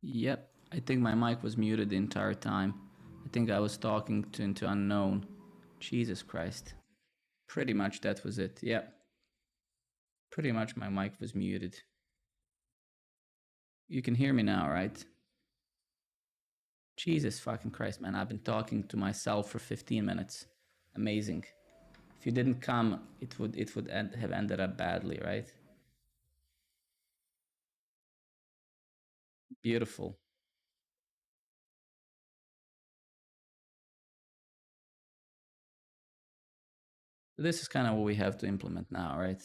Yep, I think my mic was muted the entire time. I think I was talking to into unknown. Jesus Christ. Pretty much that was it. Yep. Pretty much my mic was muted. You can hear me now, right? Jesus fucking Christ, man. I've been talking to myself for 15 minutes. Amazing. If you didn't come, it would have ended up badly, right? Beautiful. This is kind of what we have to implement now, right?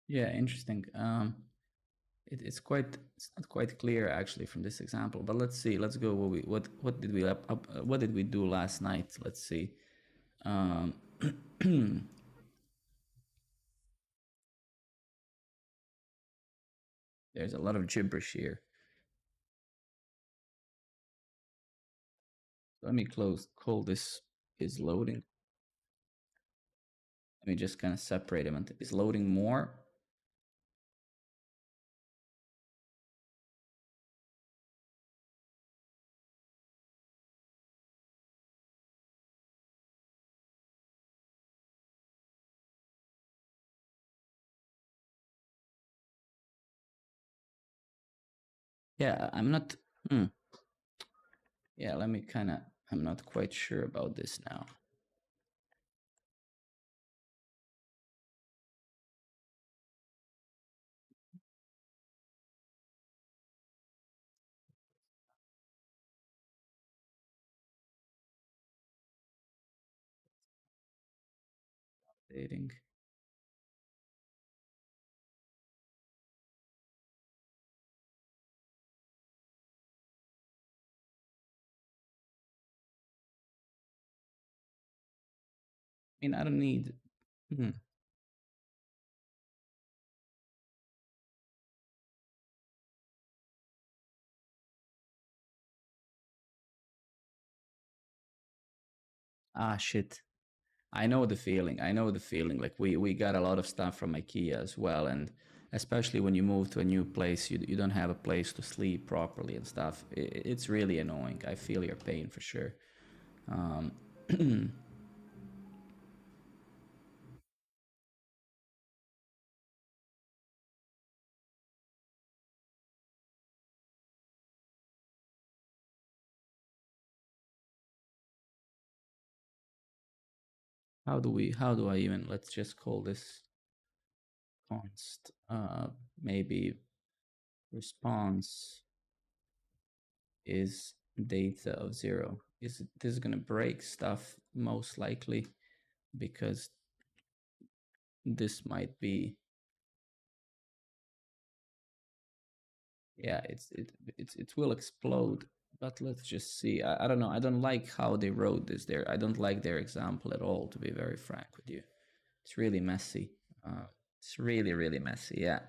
Yeah, interesting. It's not quite clear actually from this example, but let's see. Let's go. What did we do last night? Let's see. Um, there's a lot of gibberish here. Let me call this is loading. Let me just kind of separate them. Is loading more? Yeah, I'm not. Hmm. Yeah, let me kind of. I'm not quite sure about this now. Dating. I mean, I don't need. Hmm. Ah, shit. I know the feeling. I know the feeling. Like we got a lot of stuff from IKEA as well, and especially when you move to a new place, you don't have a place to sleep properly and stuff. It's really annoying. I feel your pain for sure. Um, how do I even, let's just call this const. Maybe response is data of 0. Is this gonna break stuff? Most likely, because this might be, yeah, it will explode. But let's just see. I don't know. I don't like how they wrote this there. I don't like their example at all, to be very frank with you. It's really messy. It's really, really messy. Yeah.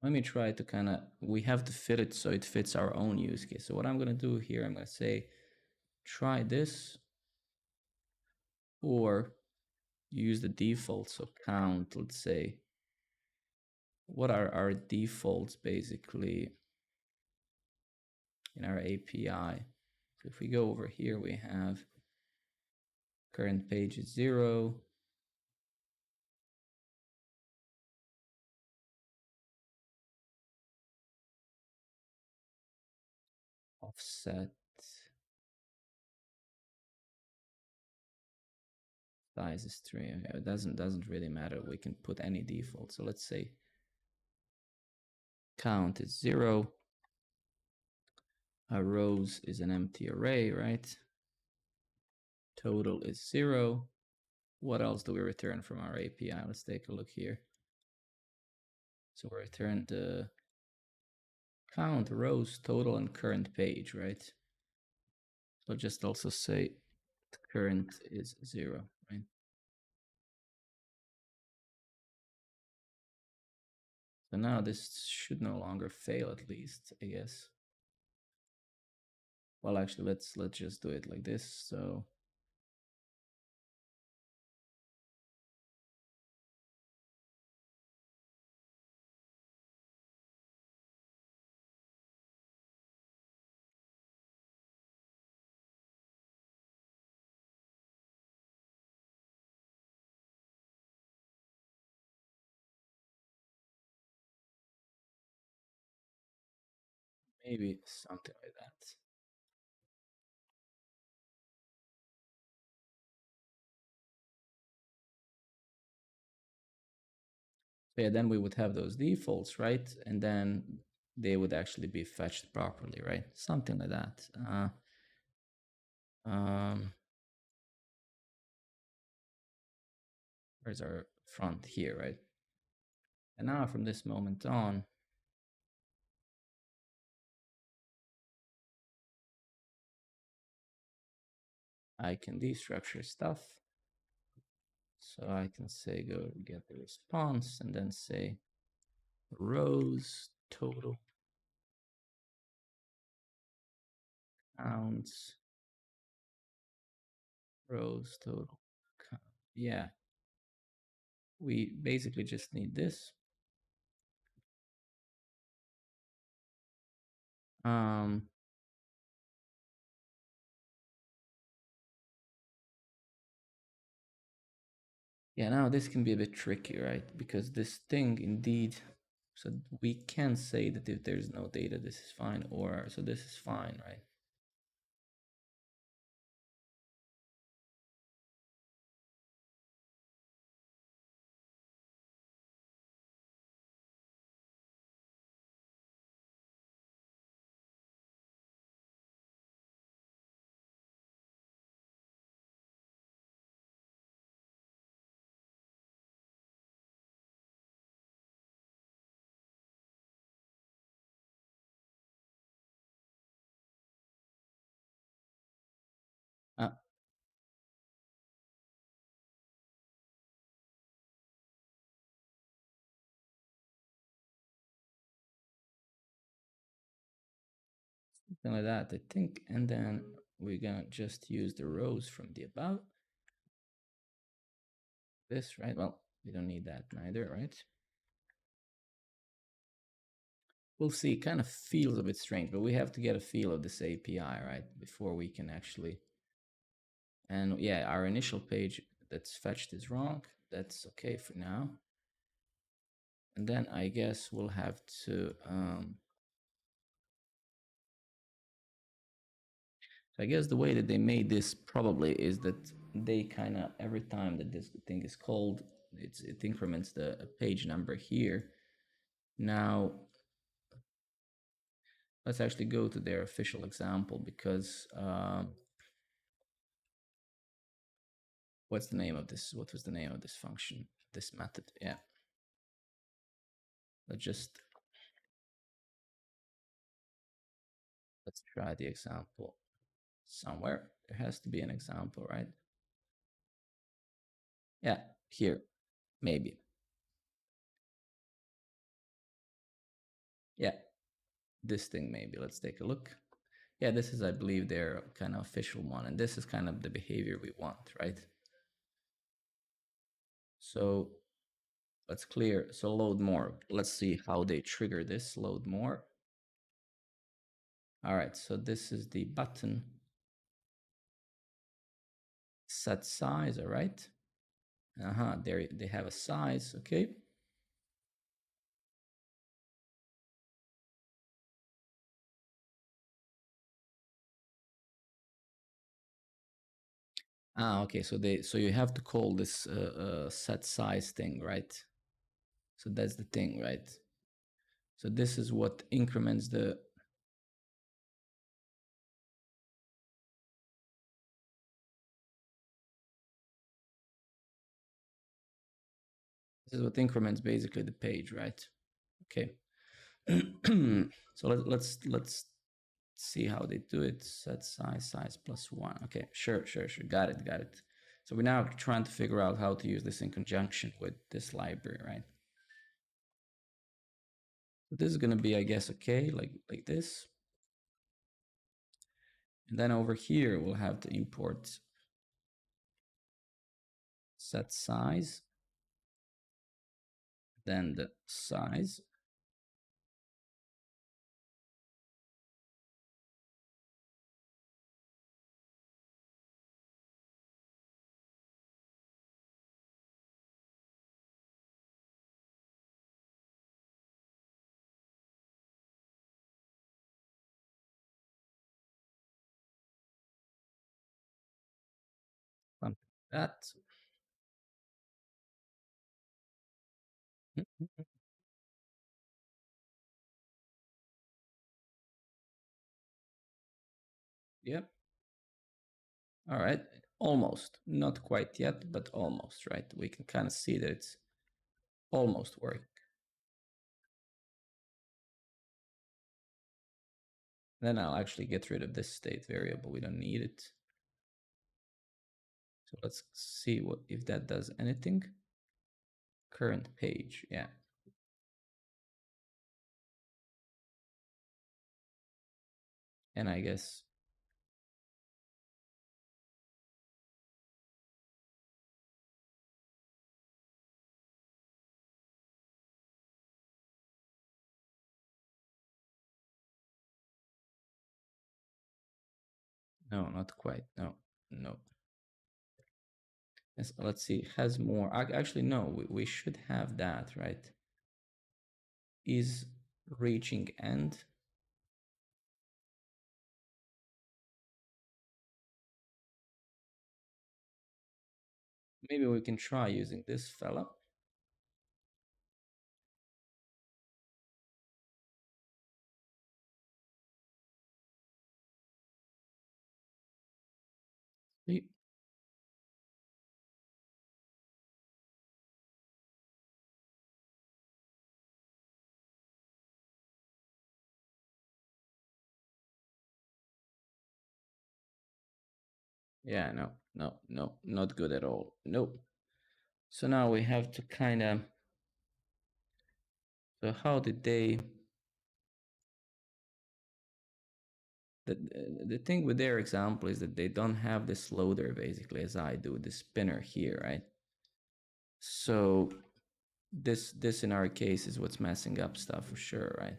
Let me try to kind of, we have to fit it so it fits our own use case. So what I'm going to do here, I'm going to say, try this, or use the defaults. So count, let's say, what are our defaults basically in our API? So if we go over here, we have current page is 0. Offset size is 3. Okay, it doesn't really matter. We can put any default. So let's say count is 0. Our rows is an empty array, right? Total is 0. What else do we return from our API? Let's take a look here. So we return the count, rows, total, and current page, right? So just also say current is 0, right? So now this should no longer fail, at least, I guess. Well, actually, let's just do it like this. So maybe something like that. So yeah, then we would have those defaults, right? And then they would actually be fetched properly, right? Something like that. Where's our front here, right? And now from this moment on, I can destructure stuff. So I can say go get the response and then say rows total counts rows total count. Yeah, we basically just need this. Um, yeah, now this can be a bit tricky, right? Because this thing indeed, so we can say that if there's no data, this is fine, or so this is fine, right? Uh, Something like that, I think. And then we're gonna just use the rows from the above. This, right? Well, we don't need that neither, right? We'll see. It kind of feels a bit strange, but we have to get a feel of this API, right? Before we can actually. And yeah, our initial page that's fetched is wrong. That's okay for now. And then I guess we'll have to I guess the way that they made this probably is that they kind of every time that this thing is called, it increments the page number here. Now let's actually go to their official example because what's the name of this? What was the name of this function? This method? Yeah. Let's try the example somewhere. There has to be an example, right? Yeah, here, maybe. Yeah, this thing maybe. Let's take a look. Yeah, this is, I believe, their kind of official one, and this is kind of the behavior we want, right? So let's clear. So load more. Let's see how they trigger this. Load more. All right, so this is the button set size. All right. There they have a size. Okay. Okay. So you have to call this set size thing, right? So that's the thing, right? So this is what increments the, this is what increments basically the page, right? Okay. So let's see how they do it. Set size plus one. Okay, sure. Got it. So we're now trying to figure out how to use this in conjunction with this library, right? So this is gonna be, I guess, okay, like this. And then over here we'll have to import set size, then the size. Something like that. Yep. All right. Almost. Not quite yet, but almost, right? We can kind of see that it's almost working. Then I'll actually get rid of this state variable. We don't need it. So let's see what if that does anything. Current page, yeah. And I guess no, not quite. No. Yes, let's see. Has more. Actually, no. We should have that, right? Is reaching end. Maybe we can try using this fella. See? Yeah, no, not good at all. Nope. So now we have to kind of. So how did they? The thing with their example is that they don't have this loader basically as I do, the spinner here, right? So this in our case is what's messing up stuff for sure, right?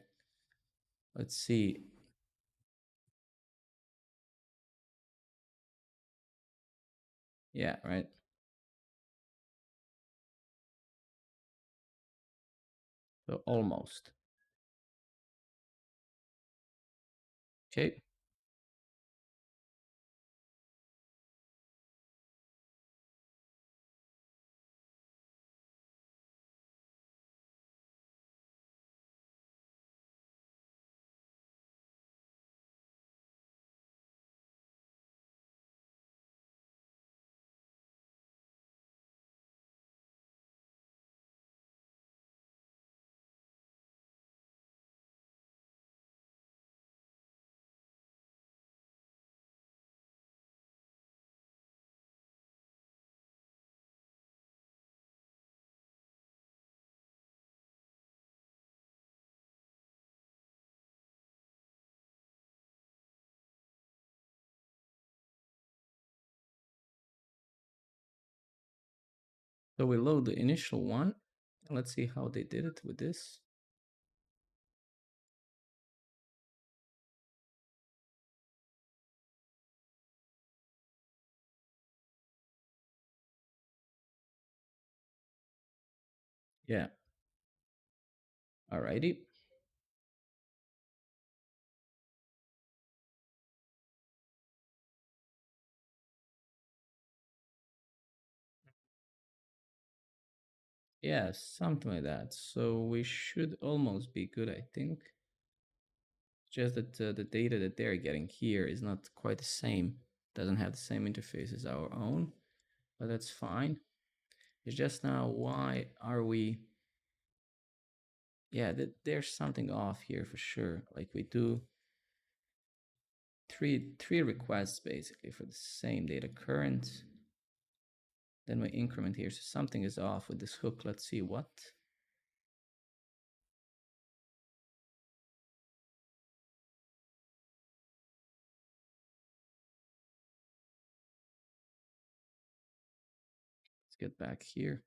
Let's see. Yeah, right. So almost. Okay. So we load the initial one. Let's see how they did it with this. Yeah. Alrighty. Yeah, something like that. So we should almost be good, I think. Just that the data that they're getting here is not quite the same. Doesn't have the same interface as our own, but that's fine. It's just now, why are we? Yeah, there's something off here for sure. Like we do three requests basically for the same data current. Then we increment here, so something is off with this hook. Let's see what. Let's get back here.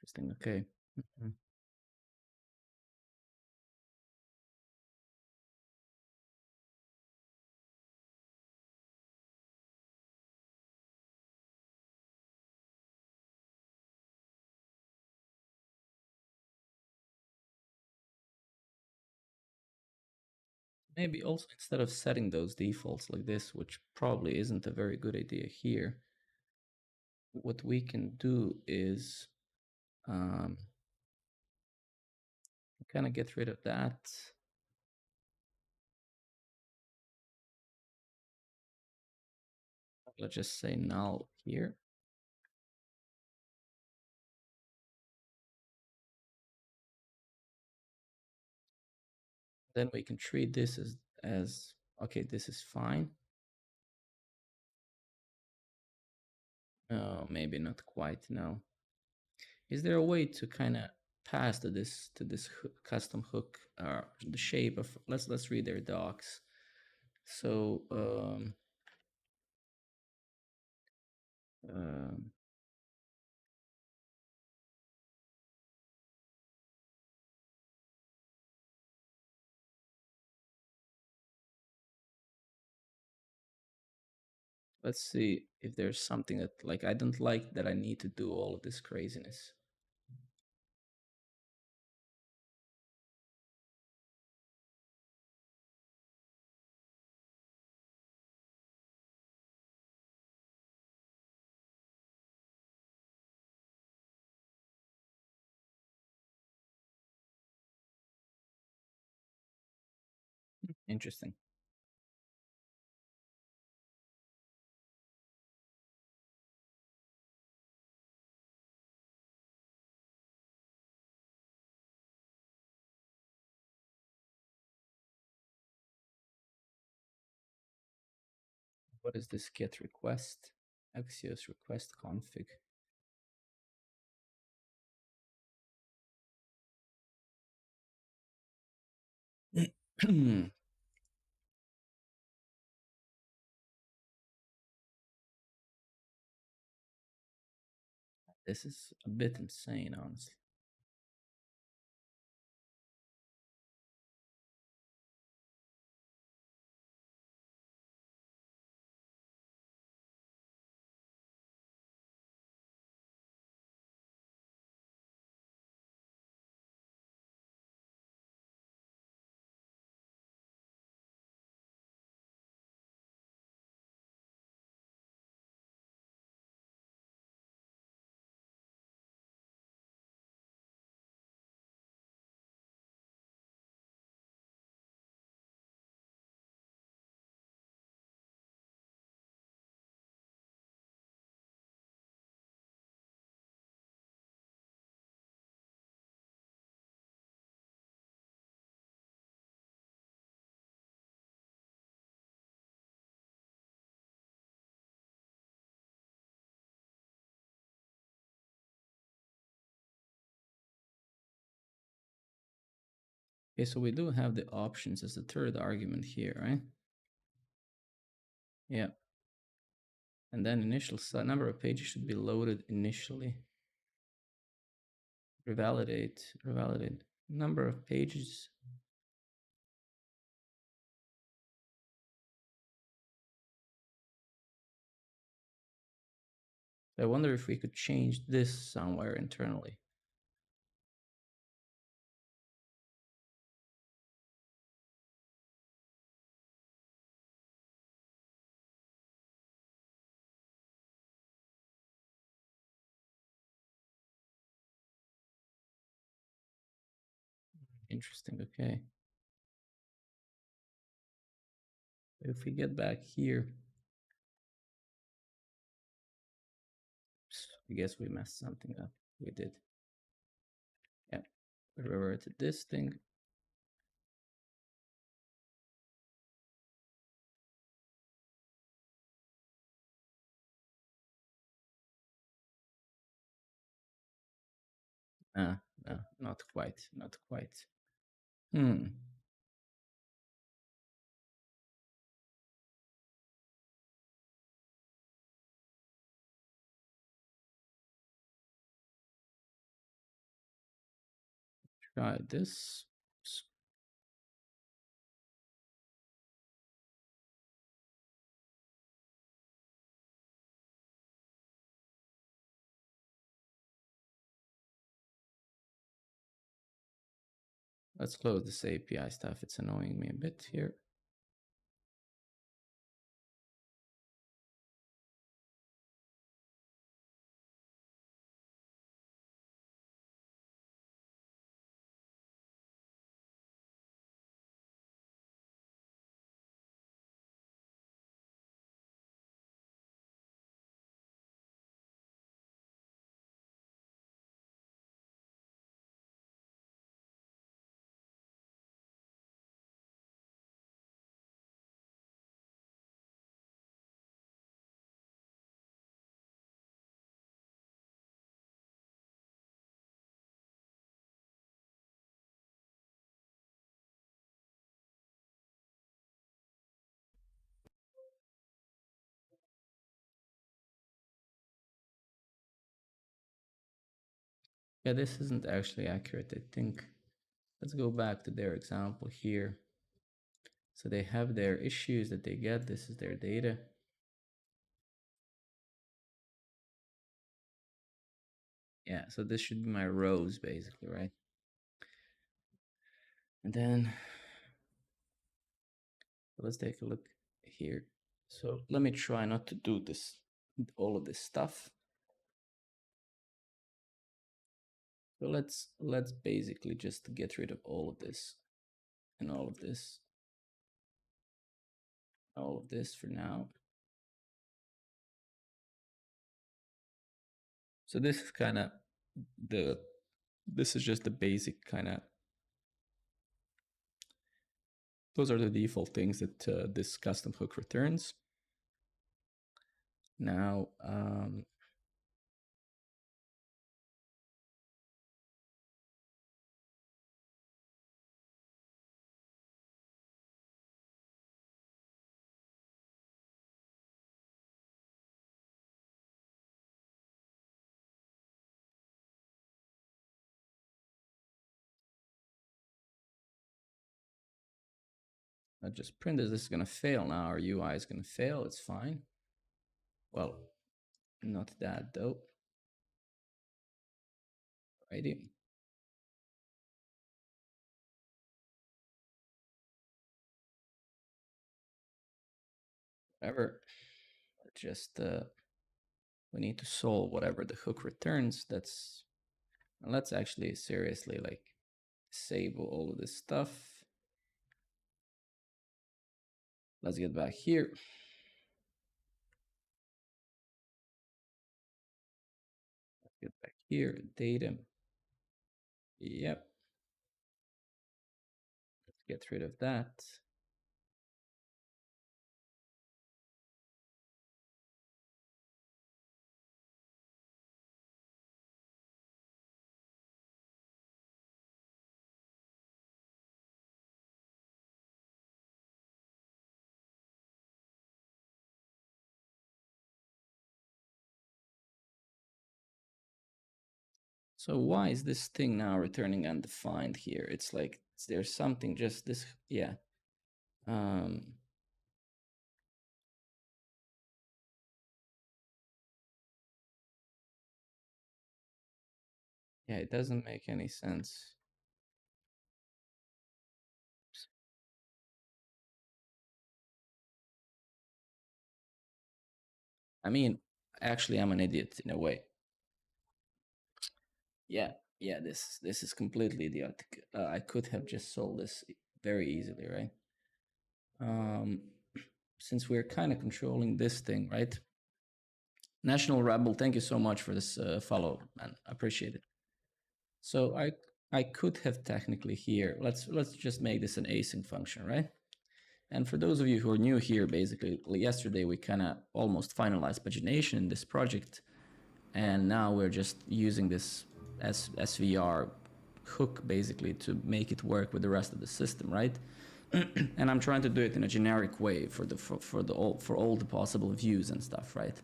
Interesting. Okay. Mhm. Maybe also, instead of setting those defaults like this, which probably isn't a very good idea here, what we can do is um, kind of get rid of that. Let's just say null here. Then we can treat this as okay, this is fine. Oh, maybe not quite. No. Is there a way to kind of pass to this custom hook the shape of? Let's read their docs. So um, let's see if there's something that, like, I don't like that I need to do all of this craziness. Interesting. What is this get request? Axios request config. This is a bit insane, honestly. Okay, so we do have the options as the third argument here, right? Yeah. And then initial number of pages should be loaded initially. Revalidate. Number of pages. I wonder if we could change this somewhere internally. Interesting. Okay. If we get back here, I guess we messed something up. We did. Yeah. We reverted this thing. Ah, no, not quite. Not quite. Hmm. Try this. Let's close this API stuff. It's annoying me a bit here. Yeah, this isn't actually accurate, I think. Let's go back to their example here. So they have their issues that they get. This is their data. Yeah, so this should be my rows basically, right? And then let's take a look here. So let me try not to do this, all of this stuff. So let's basically just get rid of all of this and all of this, all of this for now. So this is kind of the, this is just the basic kind of, those are the default things that this custom hook returns. Now, I just print this. This is going to fail now. Our UI is going to fail. It's fine. Well, not that though. Righty. Whatever. Just we need to solve whatever the hook returns. That's, and let's actually seriously like disable all of this stuff. Let's get back here. Let's get back here. Data. Yep. Let's get rid of that. So why is this thing now returning undefined here? It's like there's something just this, yeah. Yeah, it doesn't make any sense. I mean, actually, I'm an idiot in a way. Yeah, yeah. This is completely idiotic. I could have just solved this very easily, right? Um, since we're kind of controlling this thing, right? National Rebel, thank you so much for this follow, man. I appreciate it. So I could have technically here. Let's just make this an async function, right? And for those of you who are new here, basically yesterday we kind of almost finalized pagination in this project, and now we're just using this SVR hook basically to make it work with the rest of the system, right? And I'm trying to do it in a generic way for all the possible views and stuff, right?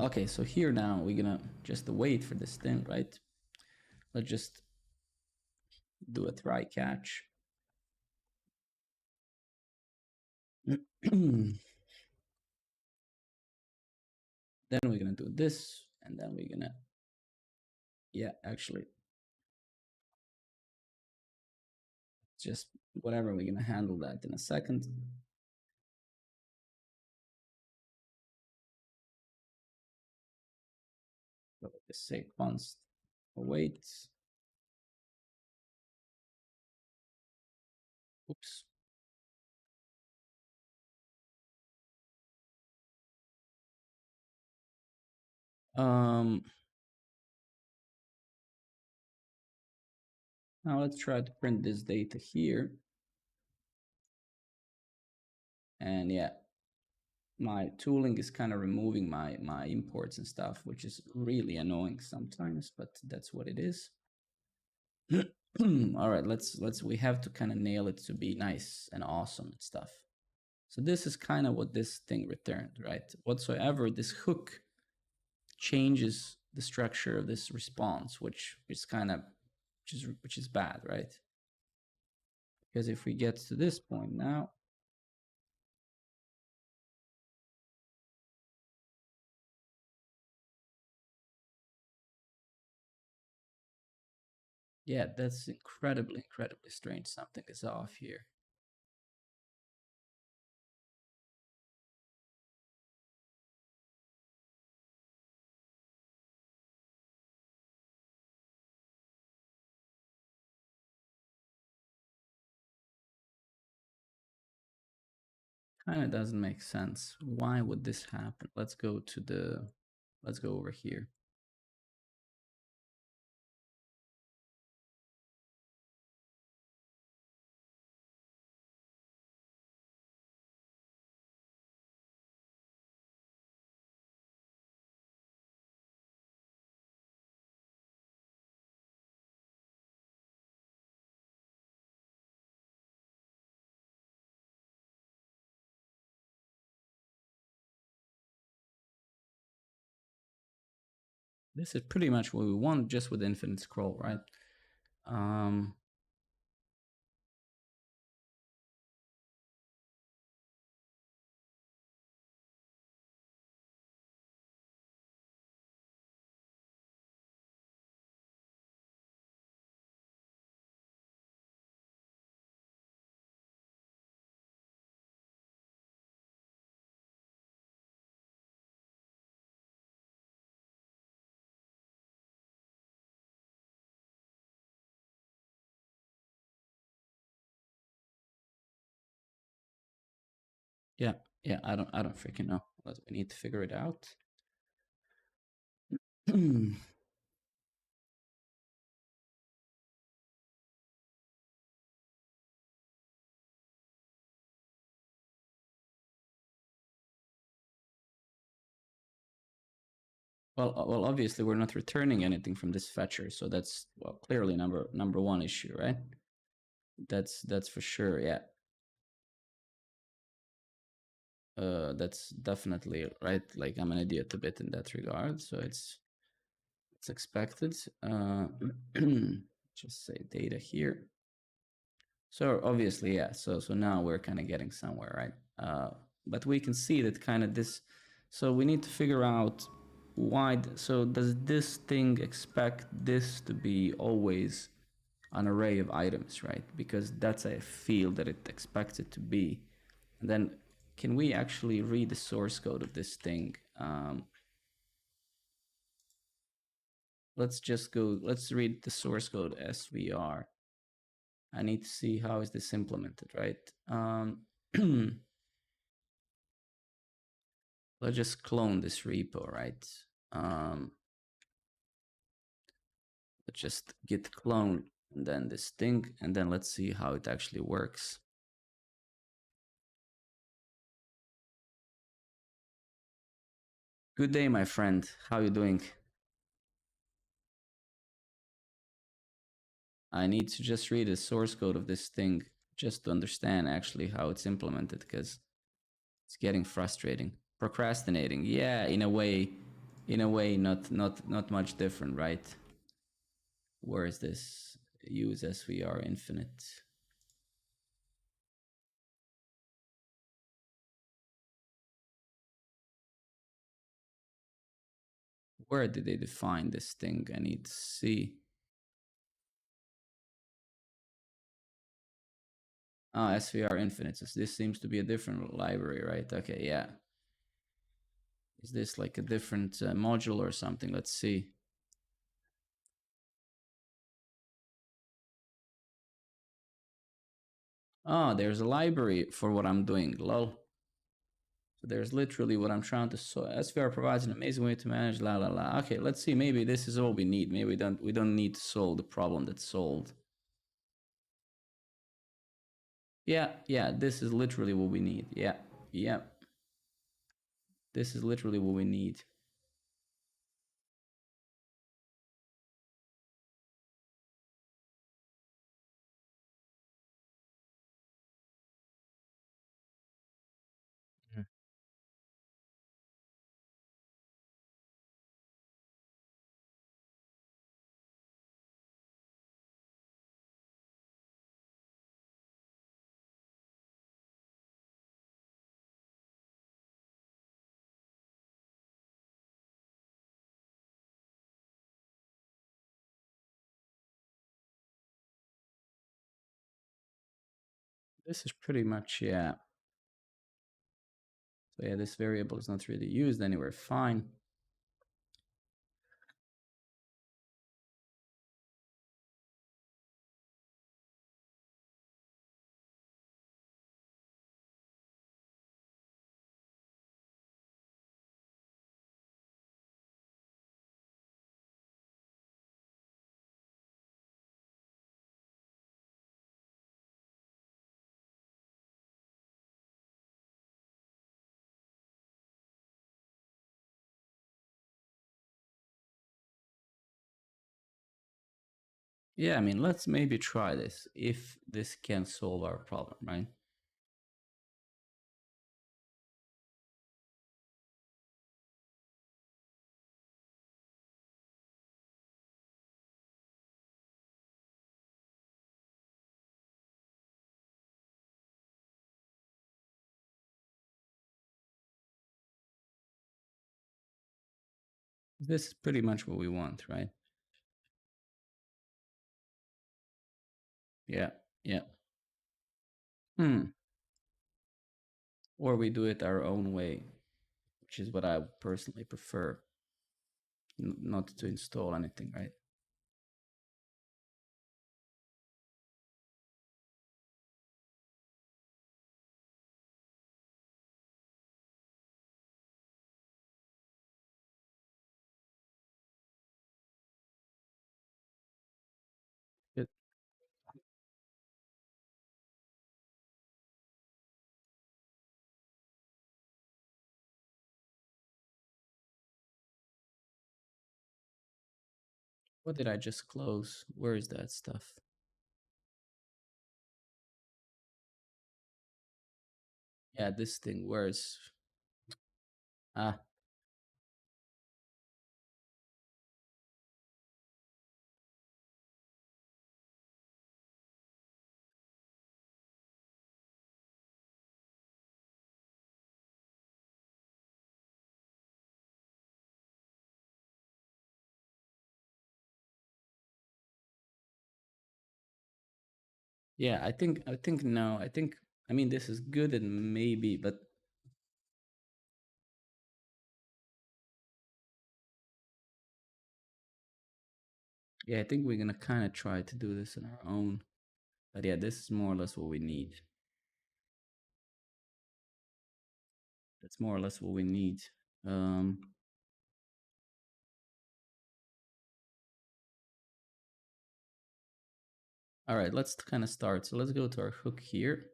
Okay, so here now we're gonna just wait for this thing, right? Let's just do a try catch. Then we're gonna do this, and then we're gonna, yeah, actually, just whatever, we're gonna handle that in a second. So just say const await. Oops. Um, Now let's try to print this data here. And yeah, my tooling is kind of removing my imports and stuff, which is really annoying sometimes, but that's what it is. All right, we have to kind of nail it to be nice and awesome and stuff. So this is kind of what this thing returned, right? Whatsoever this hook changes the structure of this response, which is kind of which is bad, right? Because if we get to this point now, yeah, that's incredibly strange. Something is off here. Kind of doesn't make sense. Why would this happen? Let's go over here. This is pretty much what we want, just with infinite scroll, right? Um, yeah, yeah. I don't freaking know, but we need to figure it out. Well, obviously we're not returning anything from this fetcher, so that's well clearly number one issue, right? That's for sure. Yeah. That's definitely right. Like I'm an idiot a bit in that regard, so it's expected. Just say data here. So obviously, yeah. So now we're kind of getting somewhere, right? But we can see that kind of this. So we need to figure out so does this thing expect this to be always an array of items, right? Because that's a field that it expects it to be. And then can we actually read the source code of this thing? Let's read the source code SVR. I need to see how is this implemented, right? Let's just clone this repo, right? Let's just git clone and then this thing, and then let's see how it actually works. Good day, my friend. How you doing? I need to just read the source code of this thing just to understand actually how it's implemented, because it's getting frustrating. Procrastinating, yeah, not much different, right? Where is this? Use SVR infinite. Where did they define this thing? I need to see. Ah, SVR infinite. So this seems to be a different library, right? Okay, yeah. Is this like a different module or something? Let's see. Oh, there's a library for what I'm doing. Lol. So there's literally what I'm trying to solve. SVR provides an amazing way to manage la la la. Okay, let's see. Maybe this is all we need. Maybe we don't need to solve the problem that's solved. Yeah, this is literally what we need. Yeah. This is literally what we need. Mhm. This is pretty much, yeah. So yeah, this variable is not really used anywhere. Fine. Yeah, I mean, let's maybe try this if this can solve our problem, right? This is pretty much what we want, right? Yeah. Hmm. Or we do it our own way, which is what I personally prefer, not to install anything, right? It, what did I just close? Where is that stuff? Yeah, this thing. Where's ah? Yeah, I think no. I think I mean this is good and maybe, but yeah, I think we're gonna kind of try to do this on our own. But yeah, this is more or less what we need. That's more or less what we need. Um, all right, let's kind of start. So let's go to our hook here.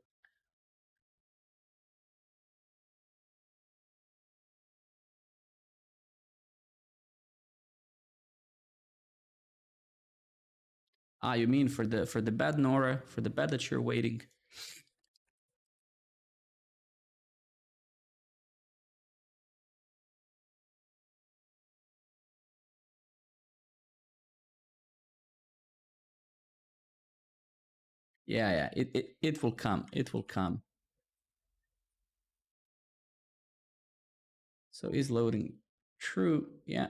Ah, you mean for the bed, Nora? For the bed that you're waiting? Yeah, yeah. It will come. It will come. So is loading true? Yeah,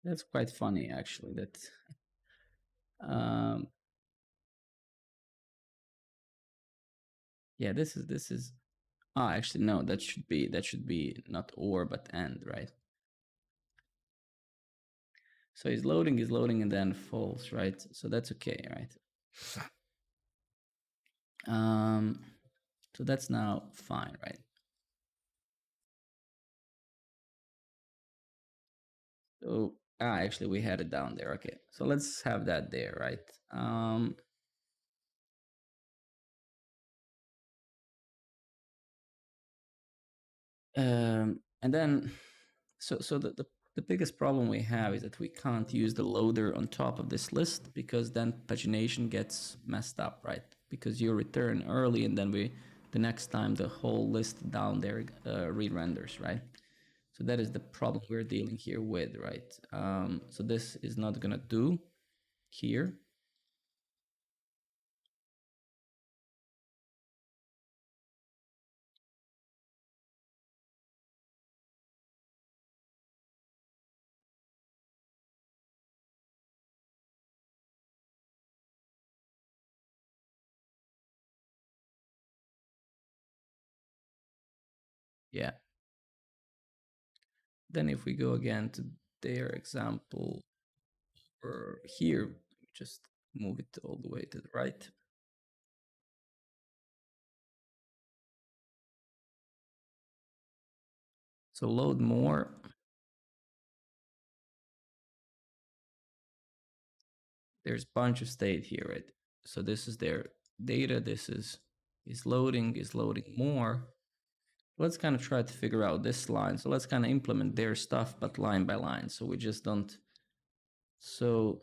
that's quite funny actually. That um, yeah. This is. Ah, actually no. That should be not or but and, right? So is loading, and then false, right? So that's okay, right? Um, so that's now fine, right? So actually we had it down there. Okay, so let's have that there, right? Um, and then so the biggest problem we have is that we can't use the loader on top of this list because then pagination gets messed up, right? Because you return early and then the next time the whole list down there re-renders, right? So that is the problem we're dealing here with, right? So this is not gonna do here. Yeah. Then if we go again to their example or here, just move it all the way to the right. So load more. There's a bunch of state here, right? So this is their data. This is loading more. Let's kind of try to figure out this line. So let's kind of implement their stuff, but line by line. So we just don't. So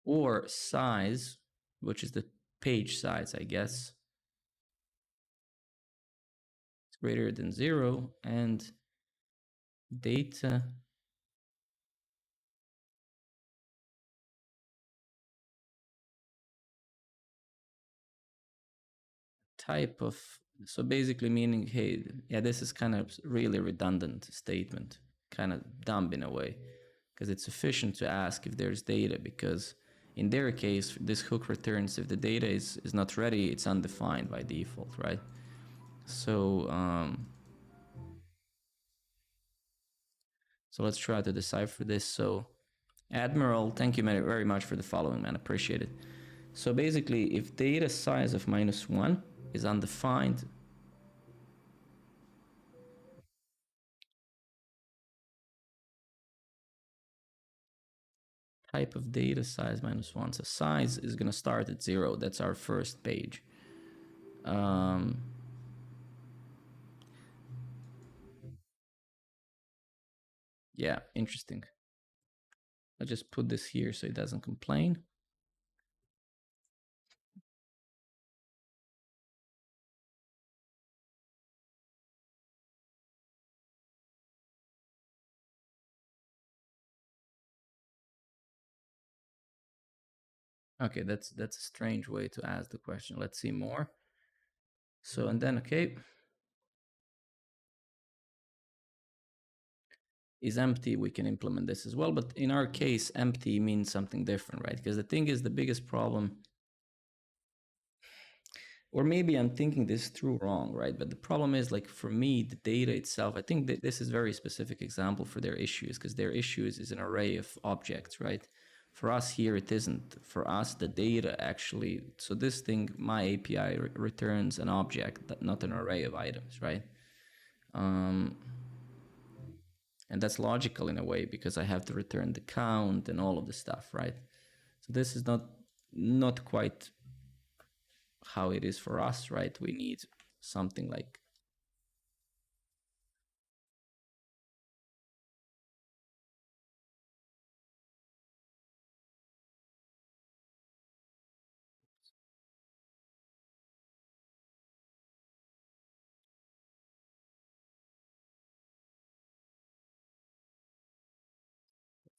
or size, which is the page size, I guess, is greater than 0, and data type of. So basically meaning, hey, yeah, this is kind of really redundant statement, kind of dumb in a way, because it's sufficient to ask if there's data, because in their case this hook returns if the data is not ready, it's undefined by default, right? So so let's try to decipher this. So Admiral, thank you very much for the following, man. Appreciate it. So basically, if data size of -1 is undefined, type of data size -1. So size is going to start at 0. That's our first page. Um, yeah, interesting. I'll just put this here so it doesn't complain. Okay, that's a strange way to ask the question. Let's see more. So, and then, okay, is empty, we can implement this as well. But in our case, empty means something different, right? Because the thing is, the biggest problem, or maybe I'm thinking this through wrong, right? But the problem is, like, for me, the data itself, I think that this is a very specific example for their issues, because their issues is an array of objects, right? For us here, it isn't. For us, the data actually, so this thing, my API returns an object, not an array of items, right? Um, and that's logical in a way, because I have to return the count and all of the stuff, right? So this is not quite how it is for us, right? We need something like,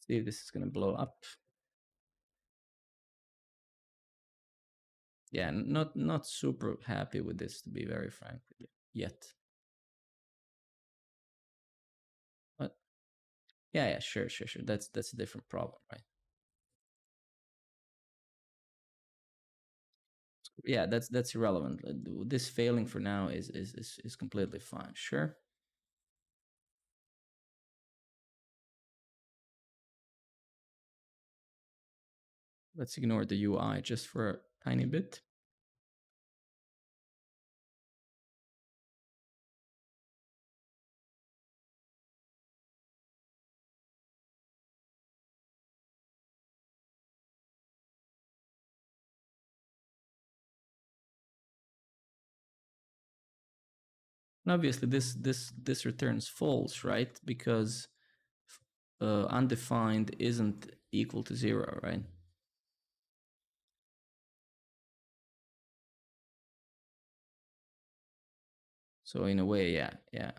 see if this is going to blow up. Yeah, not super happy with this, to be very frank with you, yet. But yeah, sure. That's a different problem, right? Yeah, that's irrelevant. This failing for now is completely fine. Sure. Let's ignore the UI just for a tiny bit. And obviously, this returns false, right? Because undefined isn't equal to 0, right? So in a way, yeah.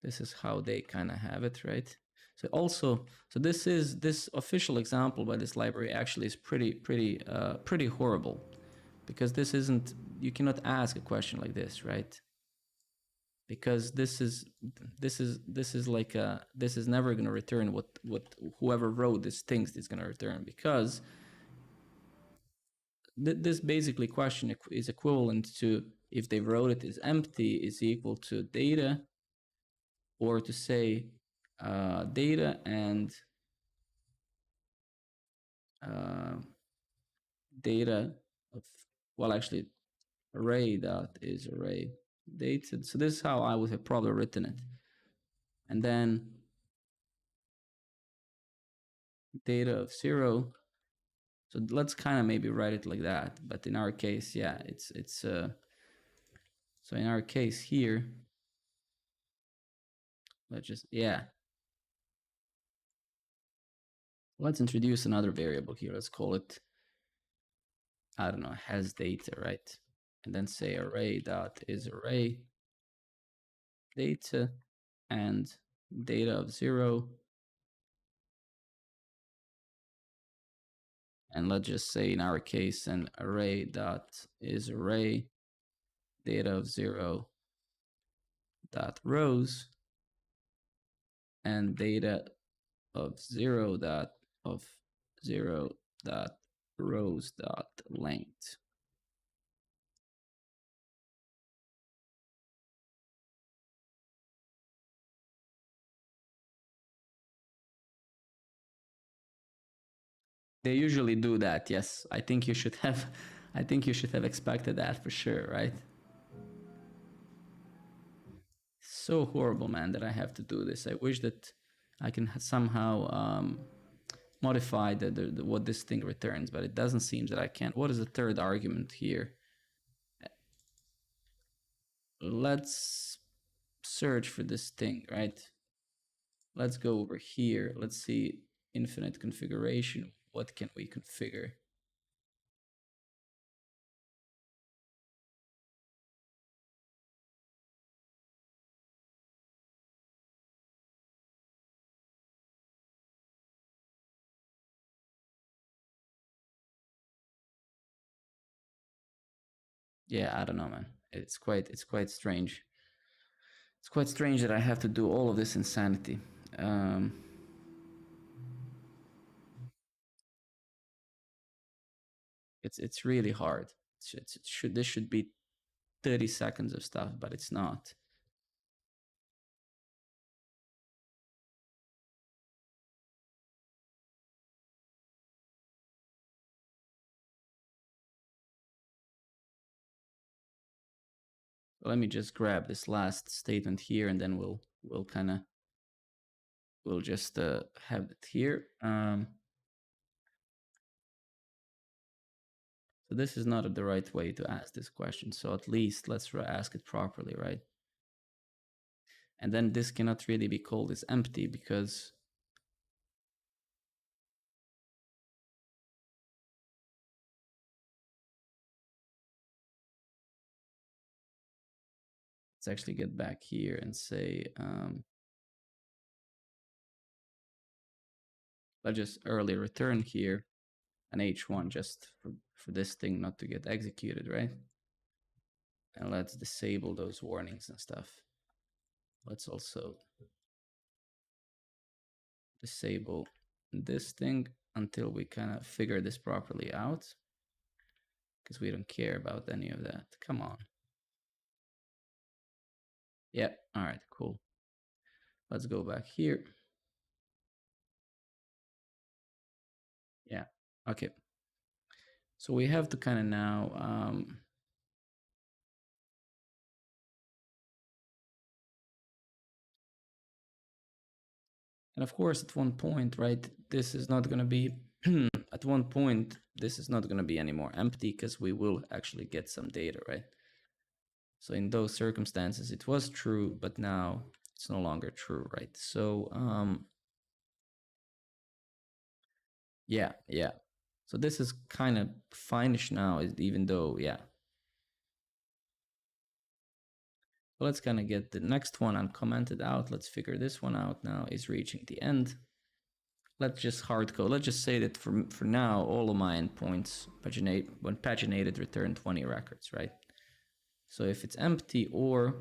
This is how they kind of have it, right? So also, so this official example by this library actually is pretty horrible, because this isn't, you cannot ask a question like this, right? Because this is like this is never going to return what whoever wrote this thinks it's going to return, because this basically question is equivalent to, if they wrote it as empty, is equal to data, or to say data and uh, data of, well, actually, array dot is array data. So this is how I would have probably written it. And then data of 0. So let's kind of maybe write it like that. But in our case, yeah, it's so in our case here, let's just, yeah, let's introduce another variable here. Let's call it, I don't know, has data, right? And then say array dot is array data and data of 0. And let's just say in our case, an array dot is array data of 0 dot rows and data of 0 dot of 0 dot rows dot length. They usually do that, yes. I think you should have I think you should have expected that for sure, right? So horrible, man, that I have to do this. I wish that I can somehow modify what this thing returns, but it doesn't seem that I can. What is the third argument here? Let's search for this thing, right? Let's go over here. Let's see infinite configuration. What can we configure? Yeah, I don't know, man. It's quite strange. It's quite strange that I have to do all of this insanity. Um, it's really hard. This should be 30 seconds of stuff, but it's not. Let me just grab this last statement here, and then we'll kind of we'll just have it here. So this is not the right way to ask this question. So at least let's ask it properly, right? And then this cannot really be called as empty because let's actually get back here and say, let's just early return here an H1 just for this thing not to get executed, right? And let's disable those warnings and stuff. Let's also disable this thing until we kind of figure this properly out, because we don't care about any of that. Come on. Yep. All right, cool. Let's go back here. Yeah. Okay. So we have to kind of now and of course at one point, right, this is not going to be at one point this is not going to be anymore empty because we will actually get some data, right? So in those circumstances it was true, but now it's no longer true, right? So yeah, yeah. So this is kind of finish now, even though, yeah. Let's kind of get the next one uncommented out. Let's figure this one out now. Is reaching the end. Let's just hard code. Let's just say that for now, all of my endpoints paginate when paginated return 20 records, right? So if it's empty or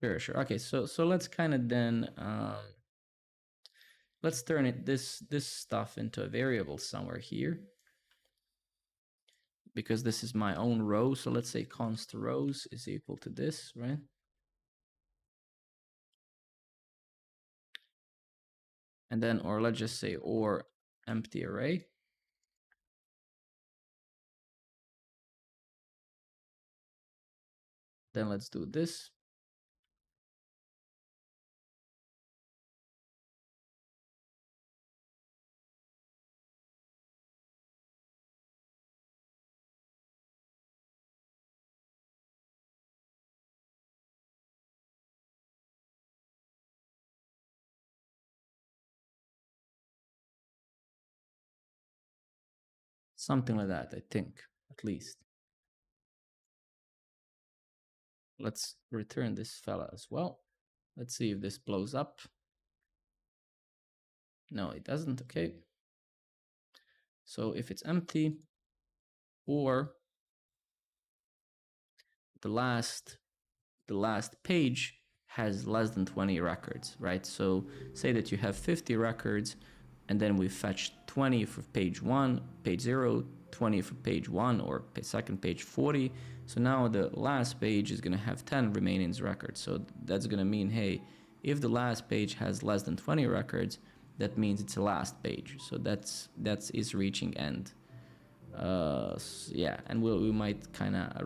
sure. Okay, so let's kind of then let's turn this stuff into a variable somewhere here, because this is my own row. So let's say const rows is equal to this, right? And then, or let's just say, or empty array. Then let's do this. Something like that, I think, at least. Let's return this fella as well. Let's see if this blows up. No, it doesn't. Okay. So if it's empty or the last page has less than 20 records, right? So say that you have 50 records and then we fetch 20 for page 1, page 0, 20 for page 1 or second page 40. So now the last page is going to have 10 remaining records. So that's going to mean, hey, if the last page has less than 20 records, that means it's a last page. So that's is reaching end. Yeah, and we might kind of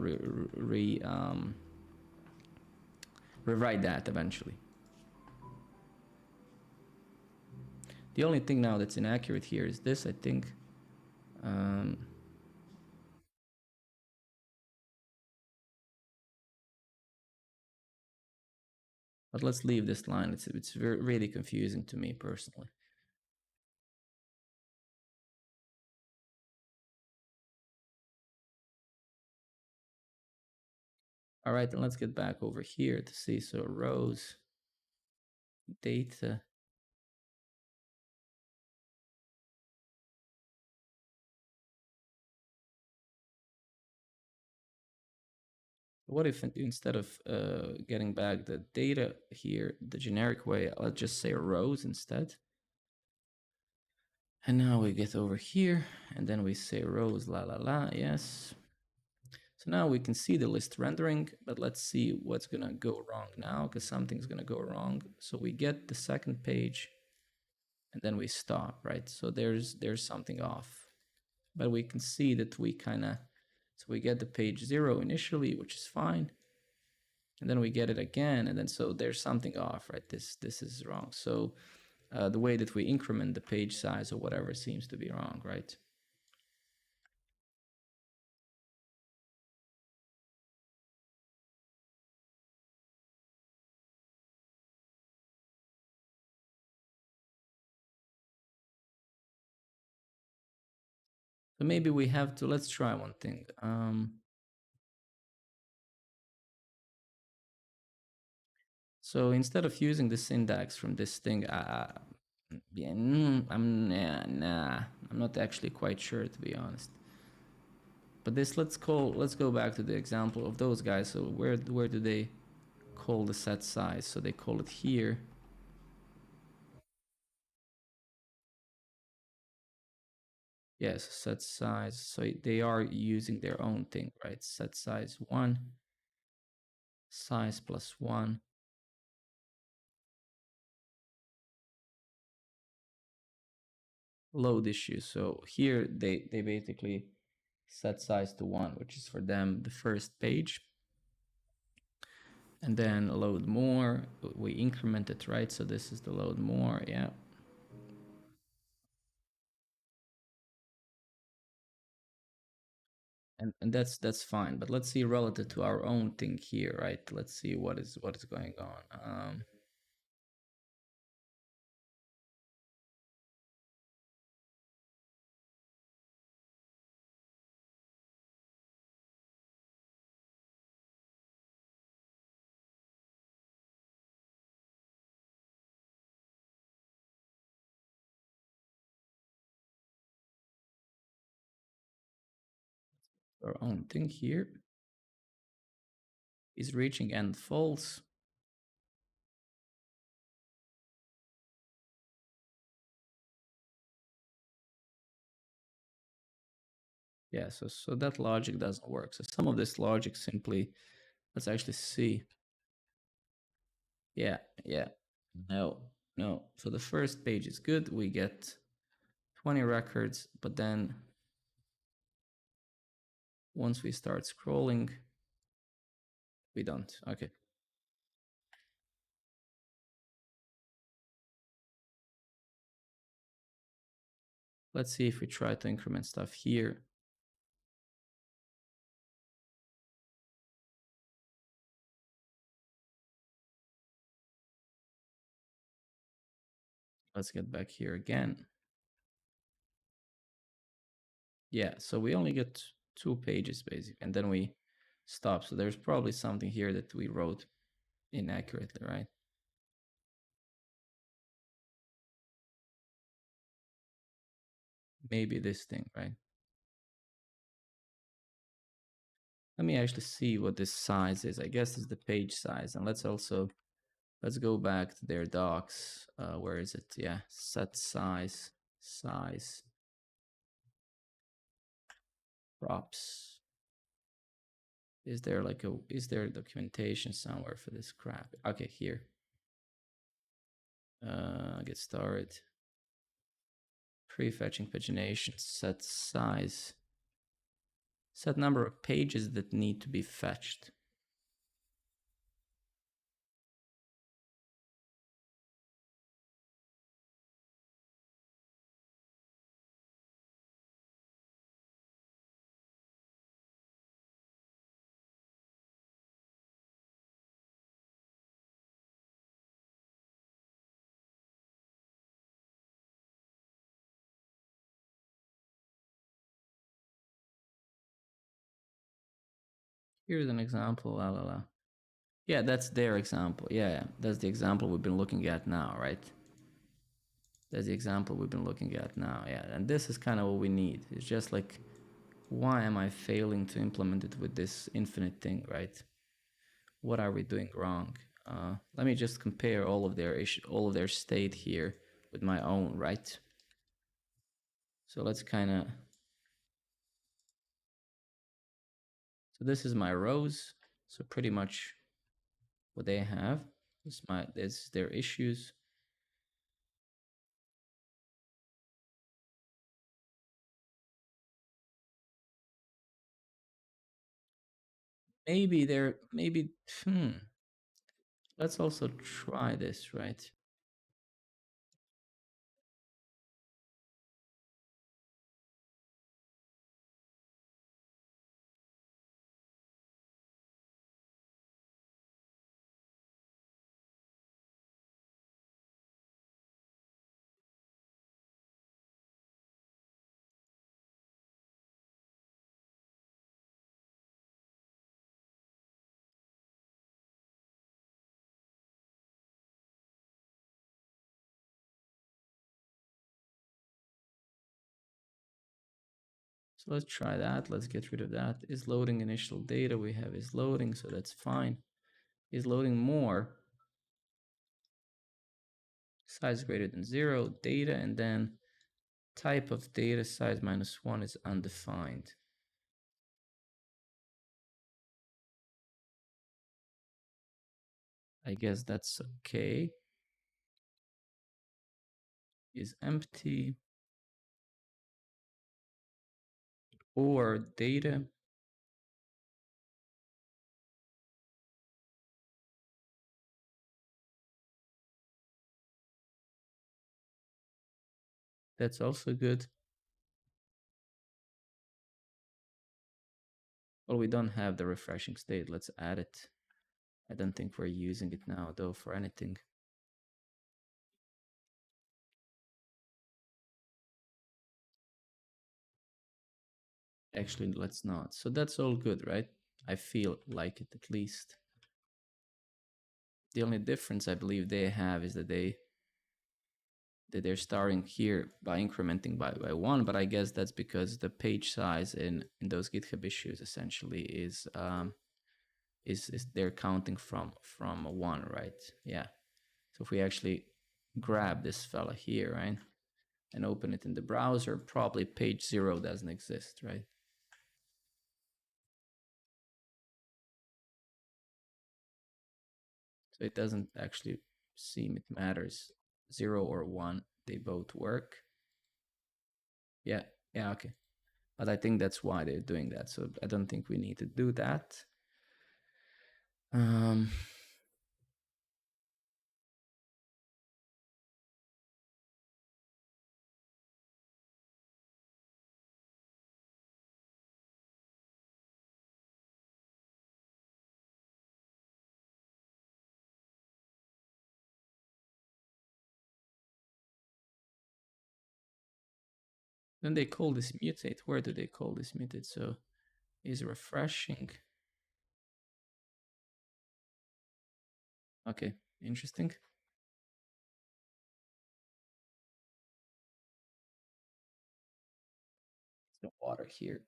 rewrite that eventually. The only thing now that's inaccurate here is this, I think. But let's leave this line. It's really confusing to me personally. All right, then let's get back over here to see. So rows, data. What if instead of getting back the data here the generic way, let's just say rows instead. And now we get over here and then we say rows, la la la, yes. So now we can see the list rendering, but let's see what's gonna go wrong now, because something's gonna go wrong. So we get the second page and then we stop, right? So there's something off. But we can see that we kind of, so we get the page 0 initially, which is fine. And then we get it again, and then so there's something off, right? This is wrong. So the way that we increment the page size or whatever seems to be wrong, right? So maybe we have to, let's try one thing. So instead of using the syntax from this thing, yeah, I'm not actually quite sure, to be honest. But this, let's go back to the example of those guys. So where do they call the set size? So they call it here. Yes, set size. So they are using their own thing, right? Set size 1, size plus 1. Load issue. So here they basically set size to 1, which is for them the first page. And then load more, we increment it, right? So this is the load more, yeah. And that's fine, but let's see relative to our own thing here, right? Let's see what is going on. Our own thing here is reaching end false. Yeah, so that logic doesn't work. So some of this logic simply, let's actually see. Yeah, no. So the first page is good. We get 20 records, but then once we start scrolling, we don't. Okay. Let's see if we try to increment stuff here. Let's get back here again. Yeah, so we only get 2 pages basically, and then we stop. So there's probably something here that we wrote inaccurately, right? Maybe this thing, right? Let me actually see what this size is. I guess it's the page size. And let's go back to their docs. Where is it? Yeah, set size, props. Is there a documentation somewhere for this crap? Okay, here. Get started. Prefetching pagination, set size. Set number of pages that need to be fetched. Here's an example, la la la. Yeah, that's their example. Yeah, that's the example we've been looking at now, right? That's the example we've been looking at now, yeah. And this is kind of what we need. It's just like, why am I failing to implement it with this infinite thing, right? What are we doing wrong? Let me just compare all of their state here with my own, right? So let's kind of. So this is my rows. So pretty much what they have. This is their issues. Maybe let's also try this, right? So let's try that. Let's get rid of that. Is loading initial data. We have is loading, so that's fine. Is loading more. Size greater than 0, data, and then type of data size -1 is undefined. I guess that's okay. Is empty. Or data. That's also good. Well, we don't have the refreshing state. Let's add it. I don't think we're using it now, though, for anything. Actually, let's not. So that's all good, right? I feel like it at least. The only difference I believe they have is that they're starting here by incrementing by 1, but I guess that's because the page size in those GitHub issues essentially is they're counting from 1, right? Yeah. So if we actually grab this fella here, right, and open it in the browser, probably page 0 doesn't exist, right? So it doesn't actually seem it matters. 0 or 1, they both work. Yeah, okay. But I think that's why they're doing that. So I don't think we need to do that. The Then they call this mutate. Where do they call this mutate? So is refreshing. Okay, interesting. The water here.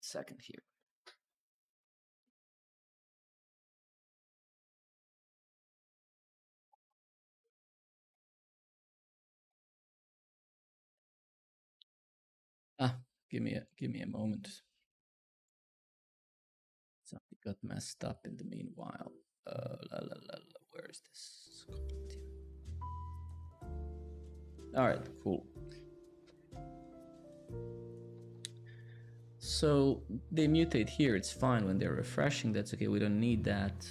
Second here. Give me a moment. Something got messed up in the meanwhile. Where is this? All right, cool. So they mutate here. It's fine when they're refreshing. That's okay. We don't need that.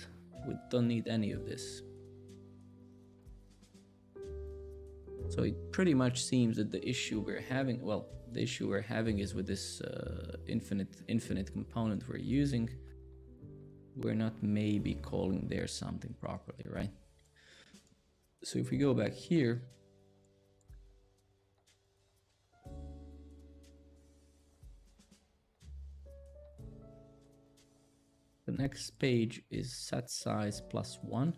We don't need any of this. So it pretty much seems that the issue we're having, is with this infinite component we're using. We're not maybe calling there something properly, right? So if we go back here, the next page is set size +1.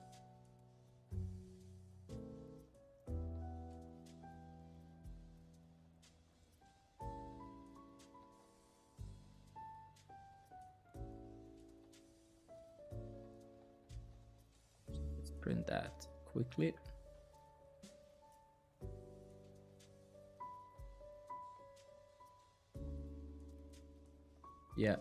print that quickly. Yeah.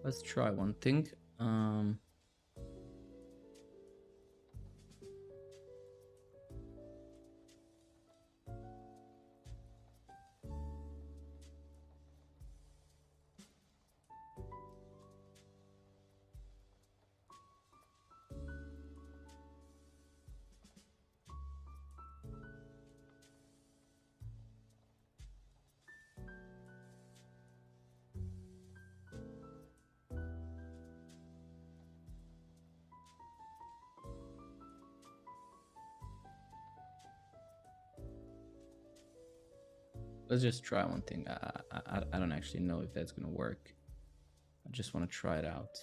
Let's try one thing. Let's just try one thing. I don't actually know if that's gonna work. I just want to try it out.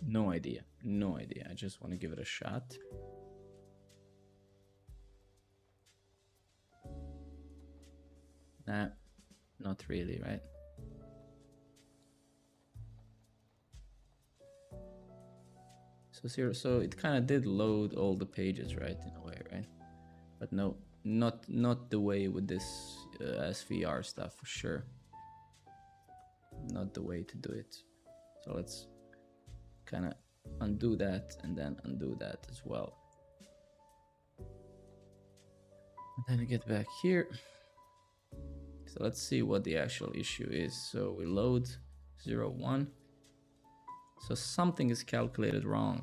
No idea. No idea. I just want to give it a shot. Nah, not really, right? So it kind of did load all the pages, right, in a way, right? But no, not the way with this SVR stuff for sure. Not the way to do it. So let's kind of undo that and then undo that as well. And then get back here. So let's see what the actual issue is. So we load 0, 1. So something is calculated wrong.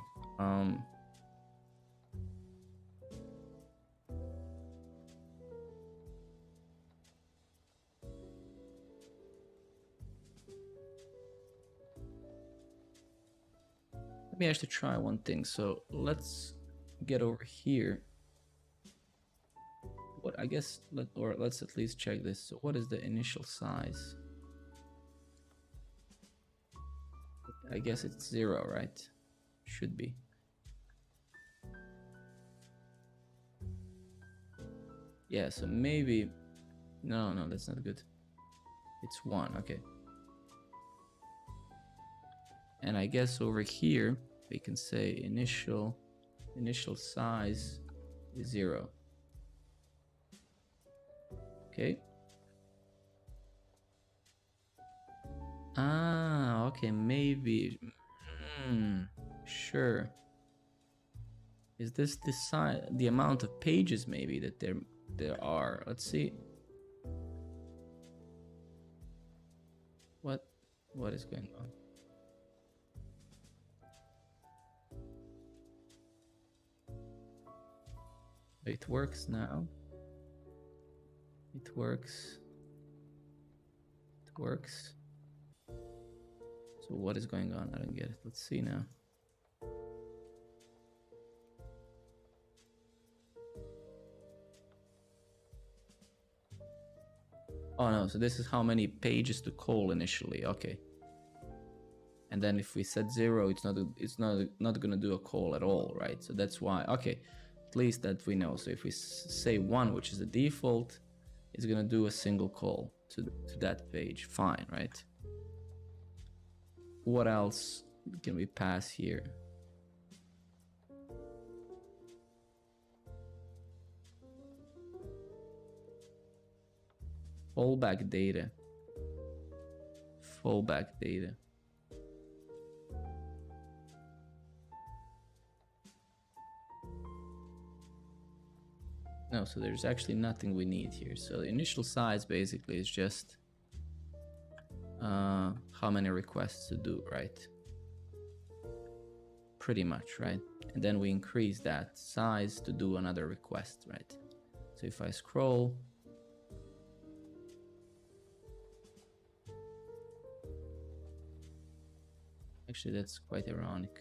Let me actually try one thing. So let's get over here. What I guess, let's at least check this. So what is the initial size? I guess it's 0, right? Should be. Yeah, so maybe, no, that's not good. It's 1, okay. And I guess over here, we can say initial size is 0. Okay. Ah, okay, maybe. Sure. Is this the size, the amount of pages maybe that there are? Let's see. What is going on? It works now. It works. It works. So what is going on? I don't get it. Let's see now. Oh no, so this is how many pages to call initially. Okay. And then if we set 0, it's not gonna do a call at all, right? So that's why. Okay, at least that we know. So if we say 1, which is the default, it's gonna do a single call to that page. Fine, right? What else can we pass here? Fallback data. Fallback data. No, so there's actually nothing we need here. So the initial size basically is just how many requests to do, right? Pretty much, right? And then we increase that size to do another request, right? So if I scroll, Actually, that's quite ironic.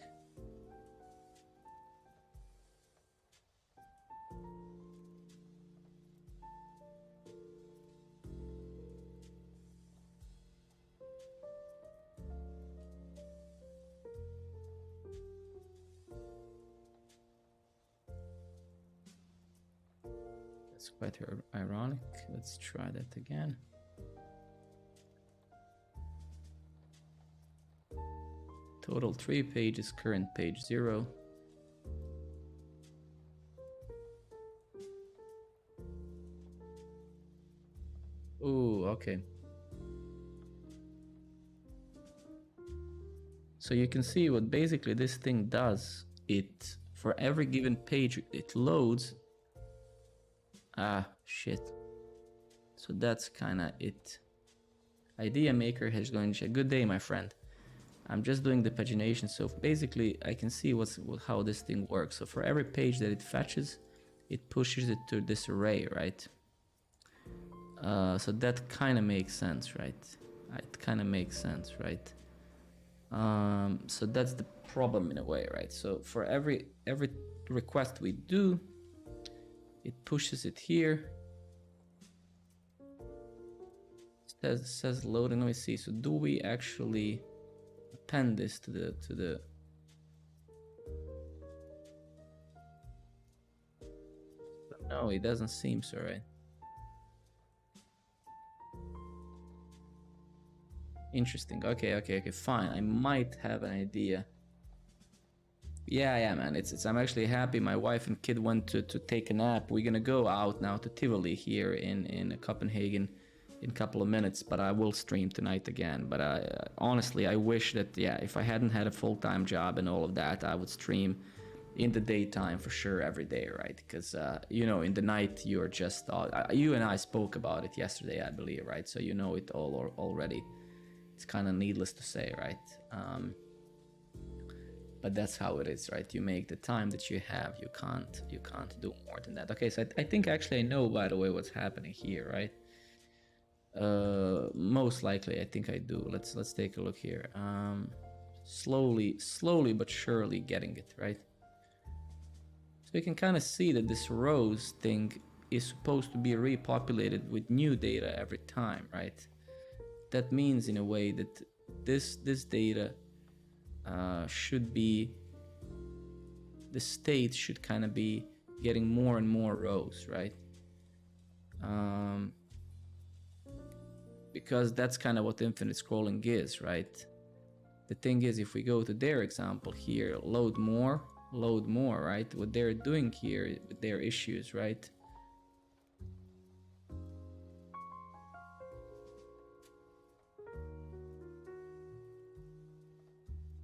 That's quite ironic. Let's try that again. Total 3 pages, current page 0. Ooh, okay. So you can see what basically this thing does. It, for every given page it loads. Ah, shit. So that's kind of it. Idea Maker has going to good day, my friend. I'm just doing the pagination. So basically I can see how this thing works. So for every page that it fetches, it pushes it to this array, right? So that kind of makes sense, right? It kind of makes sense, right? So that's the problem in a way, right? So for every request we do, it pushes it here. Says loading. Let me see. So do we actually append this to the No, it doesn't seem so, right? Interesting. Okay, fine. I might have an idea. Yeah, man. I'm actually happy. My wife and kid went to take a nap. We're gonna go out now to Tivoli here in Copenhagen in a couple of minutes, but I will stream tonight again. But honestly, I wish that, yeah, if I hadn't had a full-time job and all of that, I would stream in the daytime for sure every day, right? Because you know, in the night you're just you and I spoke about it yesterday, I believe, right? So you know it all already. It's kind of needless to say, right? But that's how it is, right? You make the time that you have. You can't do more than that. Okay, so I think actually I know, by the way, what's happening here, right? Most likely I think I do. Let's take a look here. Slowly but surely getting it, right? So you can kind of see that this rows thing is supposed to be repopulated with new data every time, right? That means in a way that this data should be, the state should kind of be getting more and more rows, right? Because that's kind of what infinite scrolling is, right? The thing is, if we go to their example here, load more, right? What they're doing here with their issues, right?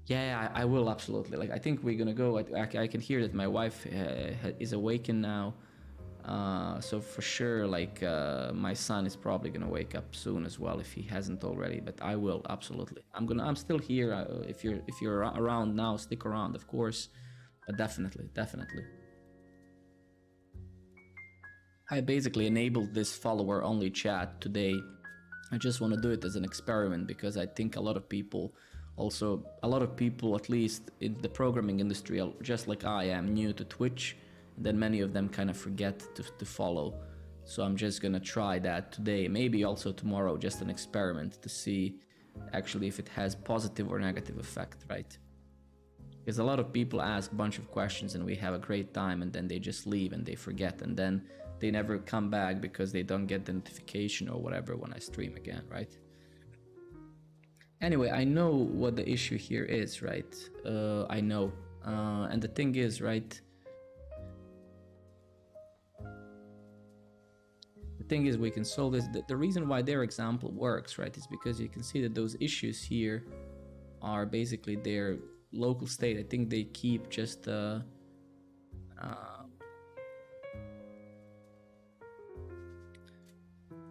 Yeah, I will absolutely. Like, I think we're gonna go. I can hear that my wife is awakened now. So for sure, like my son is probably gonna wake up soon as well if he hasn't already. But I will absolutely. I'm still here. If you're around now, stick around, of course. But definitely. I basically enabled this follower-only chat today. I just want to do it as an experiment because I think a lot of people, at least in the programming industry, just like I am, new to Twitch. And then many of them kind of forget to follow. So I'm just gonna try that today, maybe also tomorrow, just an experiment to see actually if it has positive or negative effect, right? Because a lot of people ask a bunch of questions and we have a great time and then they just leave and they forget and then they never come back because they don't get the notification or whatever when I stream again, right? Anyway, I know what the issue here is, right? I know. And the thing is, right? The thing is, we can solve this. The reason why their example works, right, is because you can see that those issues here are basically their local state. I think they keep just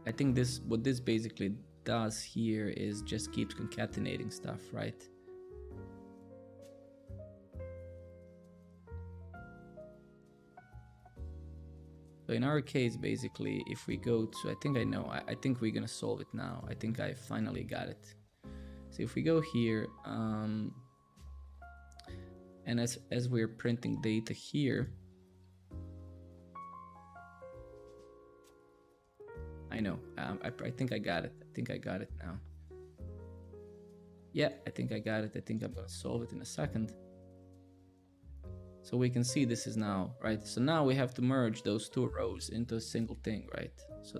I think what this basically does here is just keeps concatenating stuff, right? So in our case, basically, if we go to, I think I know, I think we're gonna solve it now. I think I finally got it. So if we go here, And as we're printing data here, I know, I think I got it. I think I got it now. Yeah, I think I got it. I think I'm gonna solve it in a second. So we can see this is now, right? So now we have to merge those two rows into a single thing, right? So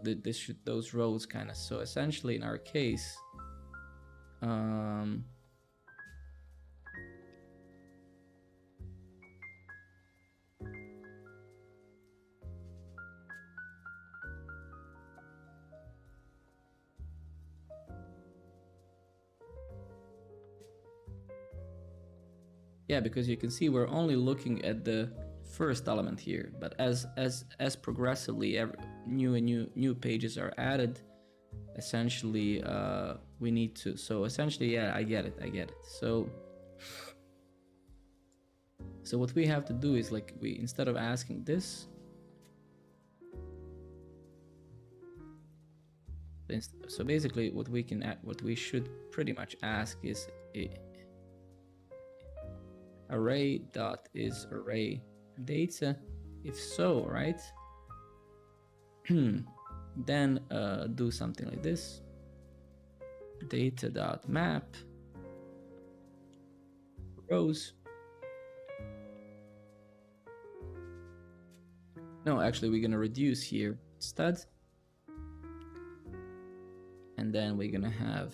those rows kind of, so essentially in our case, yeah, because you can see we're only looking at the first element here, but as progressively new pages are added, essentially we need to, so essentially, yeah, I get it. So what we have to do is, like, we, instead of asking this, so basically what we should pretty much ask is array dot is array data. If so, right, then do something like this, data dot map rows. No, actually we're gonna reduce here instead, and then we're gonna have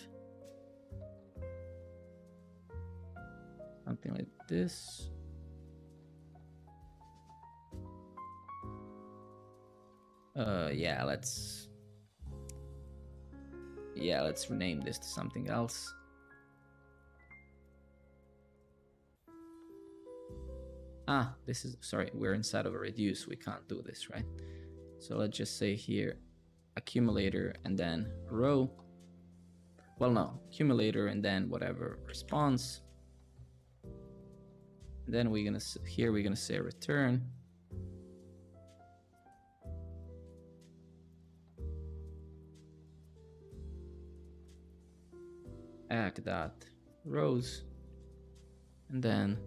something like this. Let's rename this to something else. This is, sorry, we're inside of a reduce, we can't do this, right? So let's just say here accumulator and then row. Well, no, accumulator and then whatever response. Then we're gonna say return. Act dot rows, and then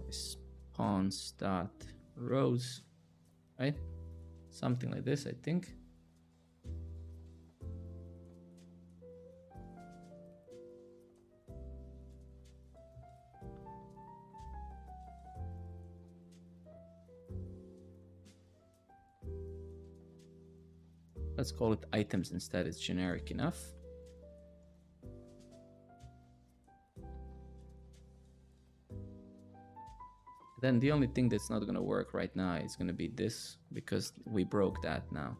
response dot rows, right? Something like this, I think. Let's call it items instead, it's generic enough. Then the only thing that's not gonna work right now is gonna be this, because we broke that now.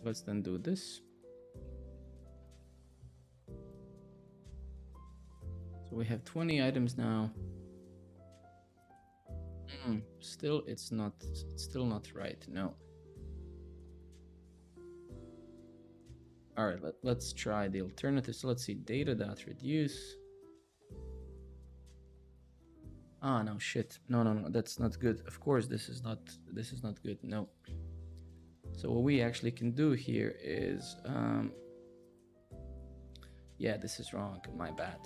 Let's then do this. So we have 20 items now. Still, it's still not right. No. All right, let's try the alternative. So let's see, data.reduce. No, shit. No, that's not good. Of course, this is not good. No. So what we actually can do here is, yeah, this is wrong. My bad.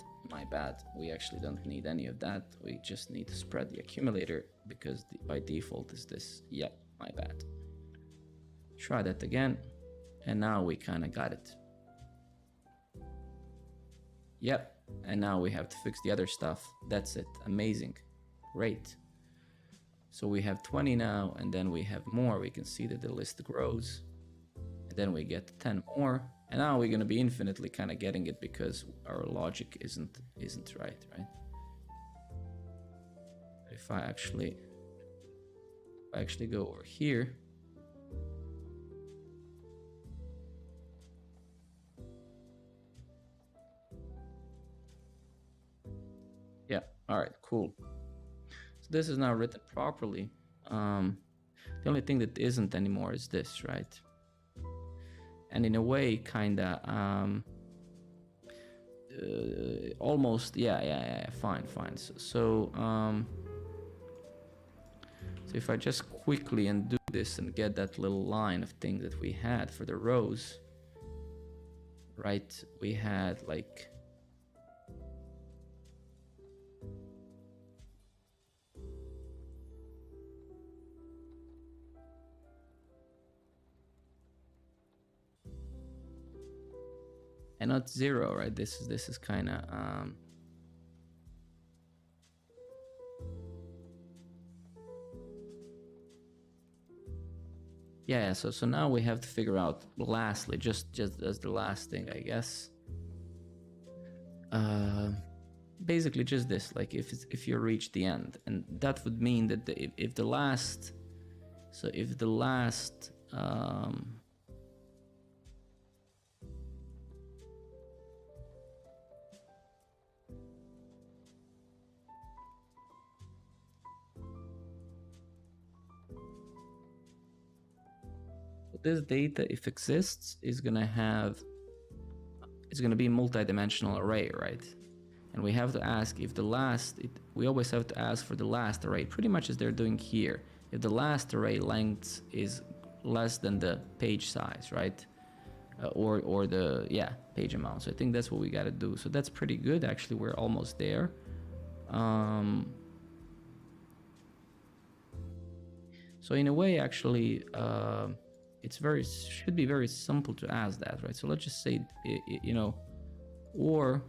We actually don't need any of that. We just need to spread the accumulator, because by default is this. Yeah, my bad. Try that again. And now we kind of got it. Yep. And now we have to fix the other stuff. That's it. Amazing. Great. So we have 20 now, and then we have more. We can see that the list grows. And then we get 10 more. And now we're going to be infinitely kind of getting it because our logic isn't right? If I actually go over here, yeah, all right, cool. So this is now written properly. The only thing that isn't anymore is this, right? And in a way, kind of almost, yeah, fine. So if I just quickly undo this and get that little line of thing that we had for the rows, right? We had like and not 0, right? This is kind of yeah. So now we have to figure out. Lastly, just as the last thing, I guess. Basically, just this. Like if you reach the end, and that would mean that if the last, so if the last. This data, if exists, is gonna be a multi-dimensional array, right? And we have to ask if the last, we always have to ask for the last array, pretty much as they're doing here. If the last array length is less than the page size, right? Or the, yeah, page amount. So I think that's what we gotta do. So that's pretty good, actually, we're almost there. So in a way, actually, it's should be very simple to ask that, right? So let's just say, you know, or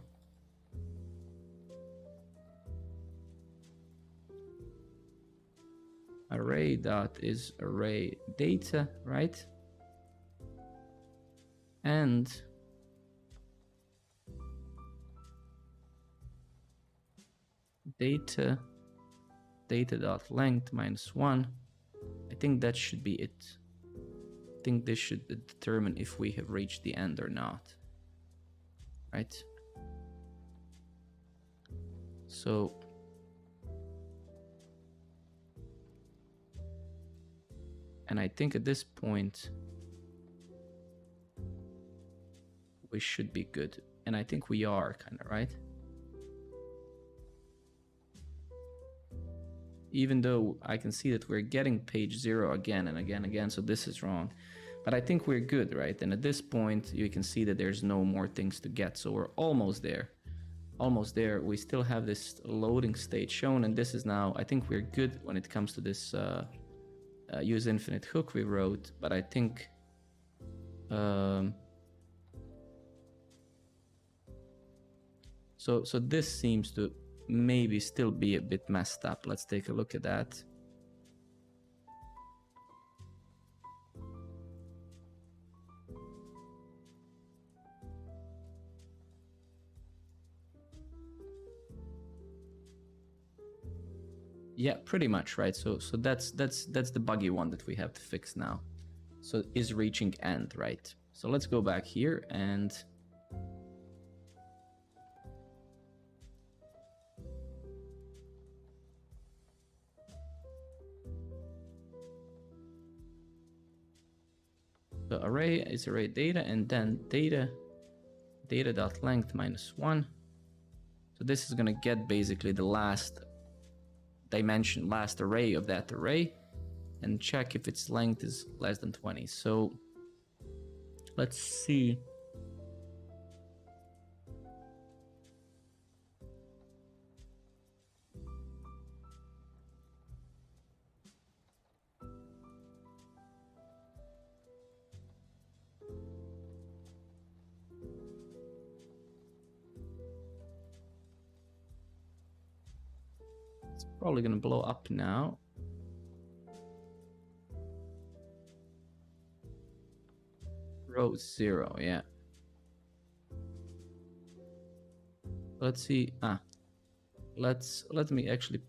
array dot is array data, right? And data dot length -1. I think that should be it. I think this should determine if we have reached the end or not, right? So and I think at this point we should be good, and I think we are kind of, right? Even though I can see that we're getting page 0 again and again, so this is wrong. But I think we're good, right? And at this point, you can see that there's no more things to get. So we're almost there. Almost there. We still have this loading state shown, and this is now, I think we're good when it comes to this use infinite hook we wrote, but I think so this seems to maybe still be a bit messed up. Let's take a look at that. Yeah, pretty much, right? So that's the buggy one that we have to fix now. So is reaching end, right? So let's go back here and the array is array data, and then data dot length -1. So this is gonna get basically the last dimension, last array of that array, and check if its length is less than 20. So let's see. It's probably gonna blow up now. Row 0, yeah. Let's see. Let me actually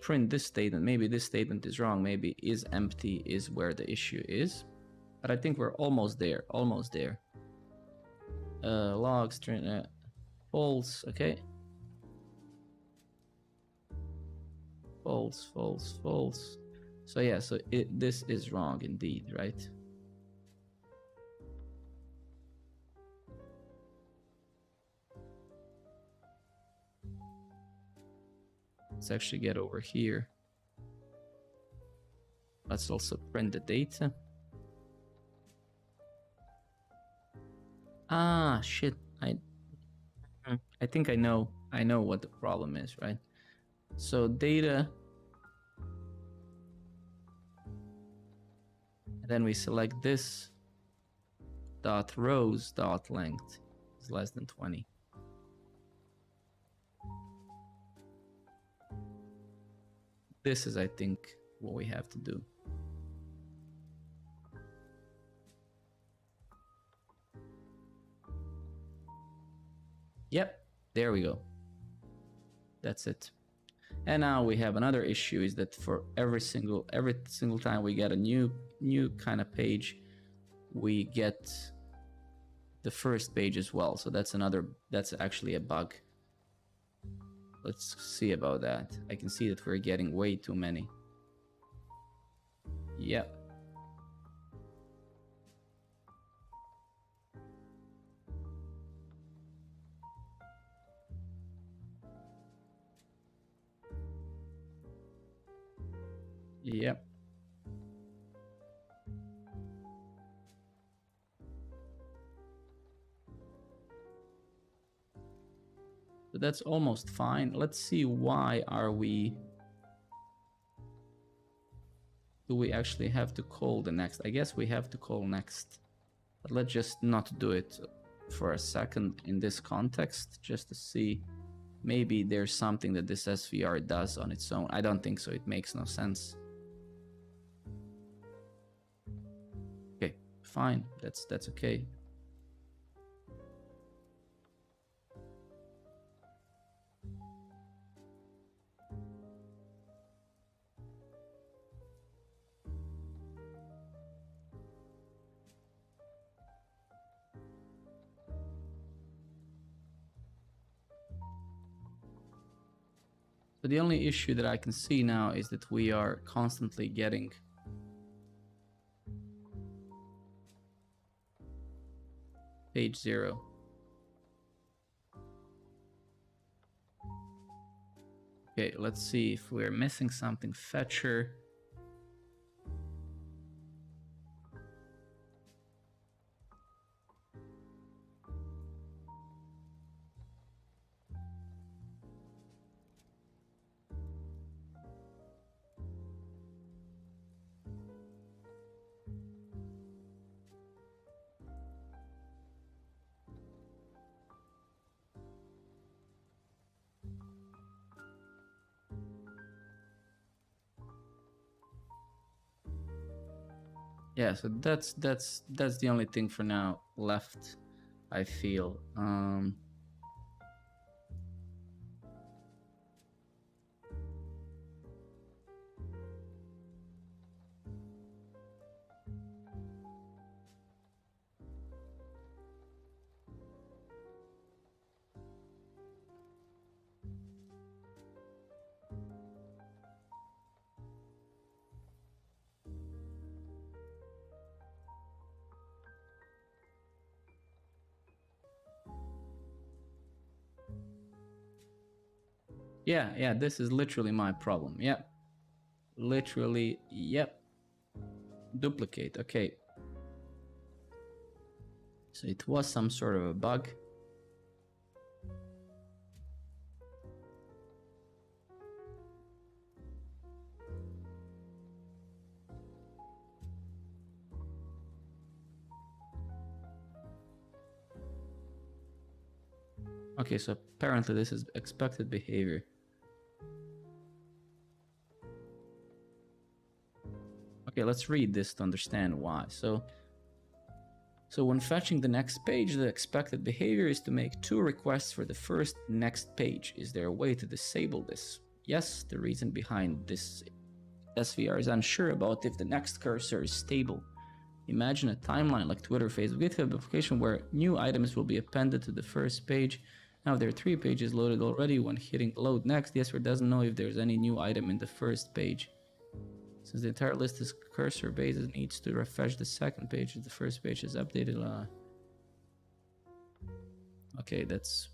print this statement. Maybe this statement is wrong. Maybe is empty is where the issue is. But I think we're almost there. Almost there. Log string false. Okay. False, false, false. So yeah, so this is wrong indeed, right? Let's actually get over here. Let's also print the data. Ah, shit. I think I know what the problem is, right? So data, and then we select this dot rows dot length is less than 20. This is, I think, what we have to do. Yep, there we go. That's it. And now we have another issue, is that for every single time we get a new kind of page, we get the first page as well. So that's actually a bug. Let's see about that. I can see that we're getting way too many. Yep. Yep. So that's almost fine. Let's see, why are we... Do we actually have to call the next? I guess we have to call next. But let's just not do it for a second in this context, just to see. Maybe there's something that this SVR does on its own. I don't think so. It makes no sense. Okay, fine. That's okay. So the only issue that I can see now is that we are constantly getting page 0. Okay, let's see if we're missing something. Fetcher. Yeah, so that's the only thing for now left, I feel. Yeah, this is literally my problem. Yep. Literally, yep. Duplicate, okay. So it was some sort of a bug. Okay, so apparently this is expected behavior. Okay, let's read this to understand why. So when fetching the next page, the expected behavior is to make 2 requests for the first next page. Is there a way to disable this? Yes, the reason behind this SVR is unsure about if the next cursor is stable. Imagine a timeline like Twitter, Facebook, GitHub application where new items will be appended to the first page. Now there are 3 pages loaded already. When hitting load next, the SVR doesn't know if there's any new item in the first page. Since the entire list is cursor based, it needs to refresh the second page if the first page is updated. Okay, that's...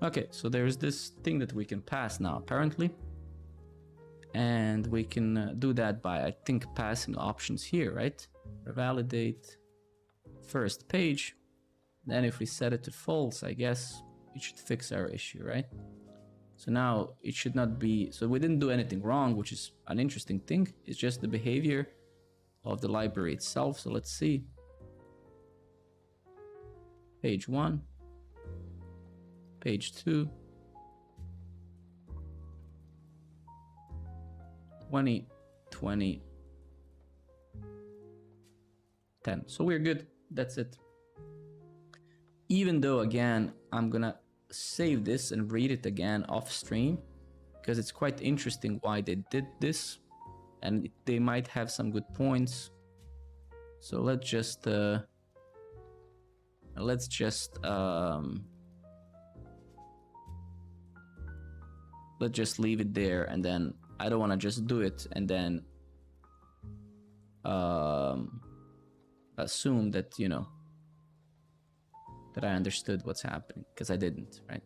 Okay, so there's this thing that we can pass now, apparently. And we can do that by, I think, passing options here, right? Validate first page. Then if we set it to false, I guess it should fix our issue, right? So now it should not be... So we didn't do anything wrong, which is an interesting thing. It's just the behavior of the library itself. So let's see. Page 1. Page 2, 20, 20, 10. So we're good. That's it. Even though, again, I'm gonna save this and read it again off stream because it's quite interesting why they did this and they might have some good points. So let's just leave it there, and then I don't want to just do it and then assume that, you know, that I understood what's happening, because I didn't, right?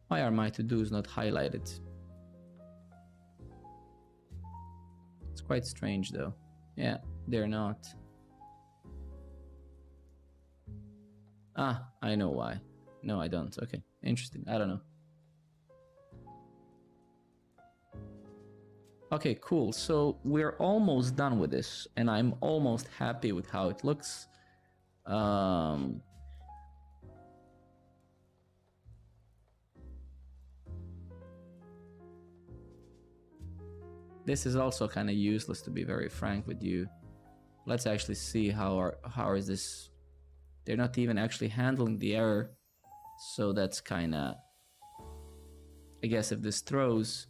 Why are my to-dos not highlighted? It's quite strange though. Yeah, they're not. Ah, I know why. No, I don't. Okay, interesting. I don't know. Okay, cool. So we're almost done with this, and I'm almost happy with how it looks. This is also kind of useless, to be very frank with you. Let's actually see how is this. They're not even actually handling the error, so that's kind of, I guess if this throws,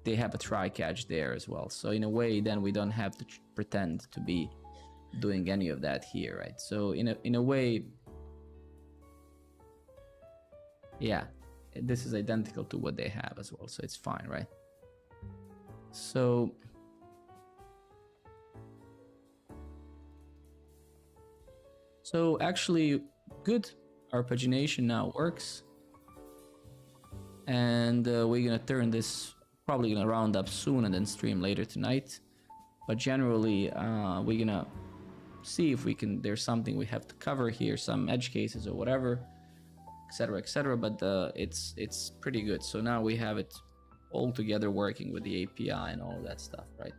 they have a try catch there as well. So in a way, then we don't have to pretend to be doing any of that here, right? So in a way, yeah, this is identical to what they have as well, so it's fine, right? So actually good. Our pagination now works, and we're gonna turn this, probably gonna round up soon and then stream later tonight. But generally we're gonna see if we can, there's something we have to cover here, some edge cases or whatever, etc. But it's pretty good. So now we have it all together working with the API and all that stuff, right?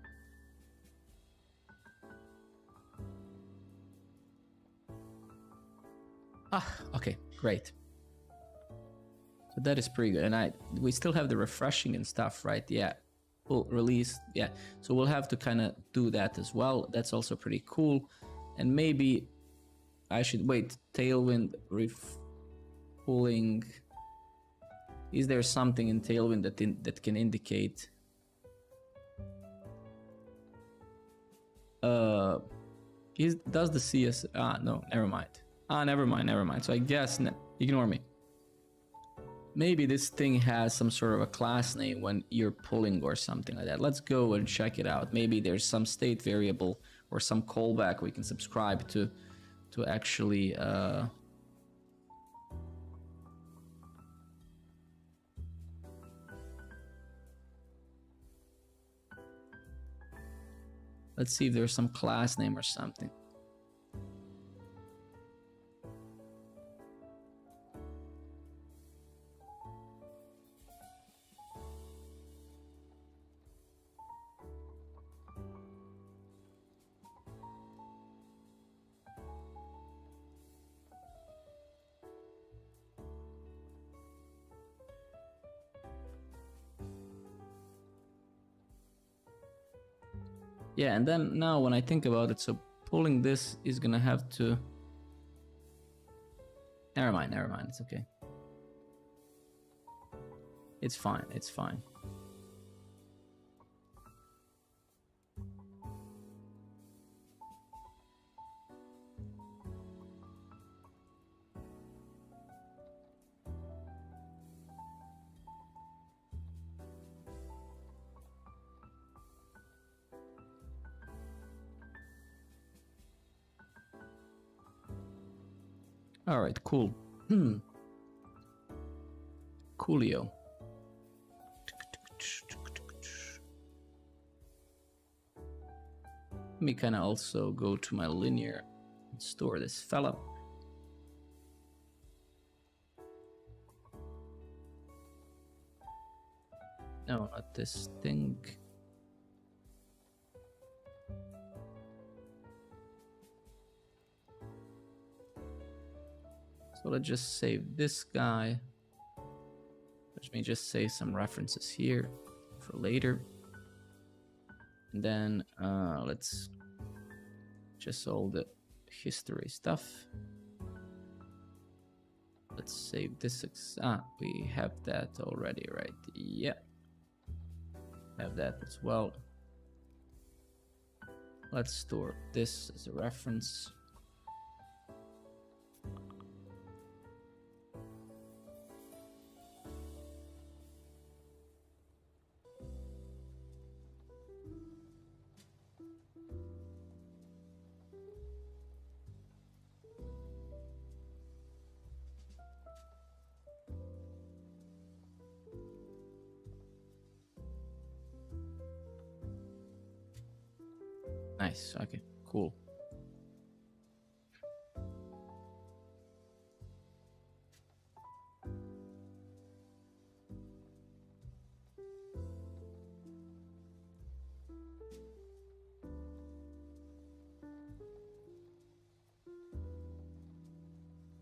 Okay, great. So that is pretty good. And we still have the refreshing and stuff, right? Yeah, full release. Yeah, so we'll have to kind of do that as well. That's also pretty cool. And maybe I should wait. Tailwind pulling. Is there something in Tailwind that can indicate does the CS... no, never mind. Never mind. So I guess, ignore me. Maybe this thing has some sort of a class name when you're pulling or something like that. Let's go and check it out. Maybe there's some state variable or some callback we can subscribe to actually let's see if there's some class name or something. Yeah, and then now when I think about it, so pulling this is gonna have to... Never mind, it's okay. It's fine, it's fine. All right, cool. Coolio. Let me kind of also go to my linear and store this fella. No, not this thing. So let's just save this guy. Let me just save some references here for later. And then let's just all the history stuff. Let's save this. We have that already, right? Yeah. Have that as well. Let's store this as a reference. Nice. Okay, cool.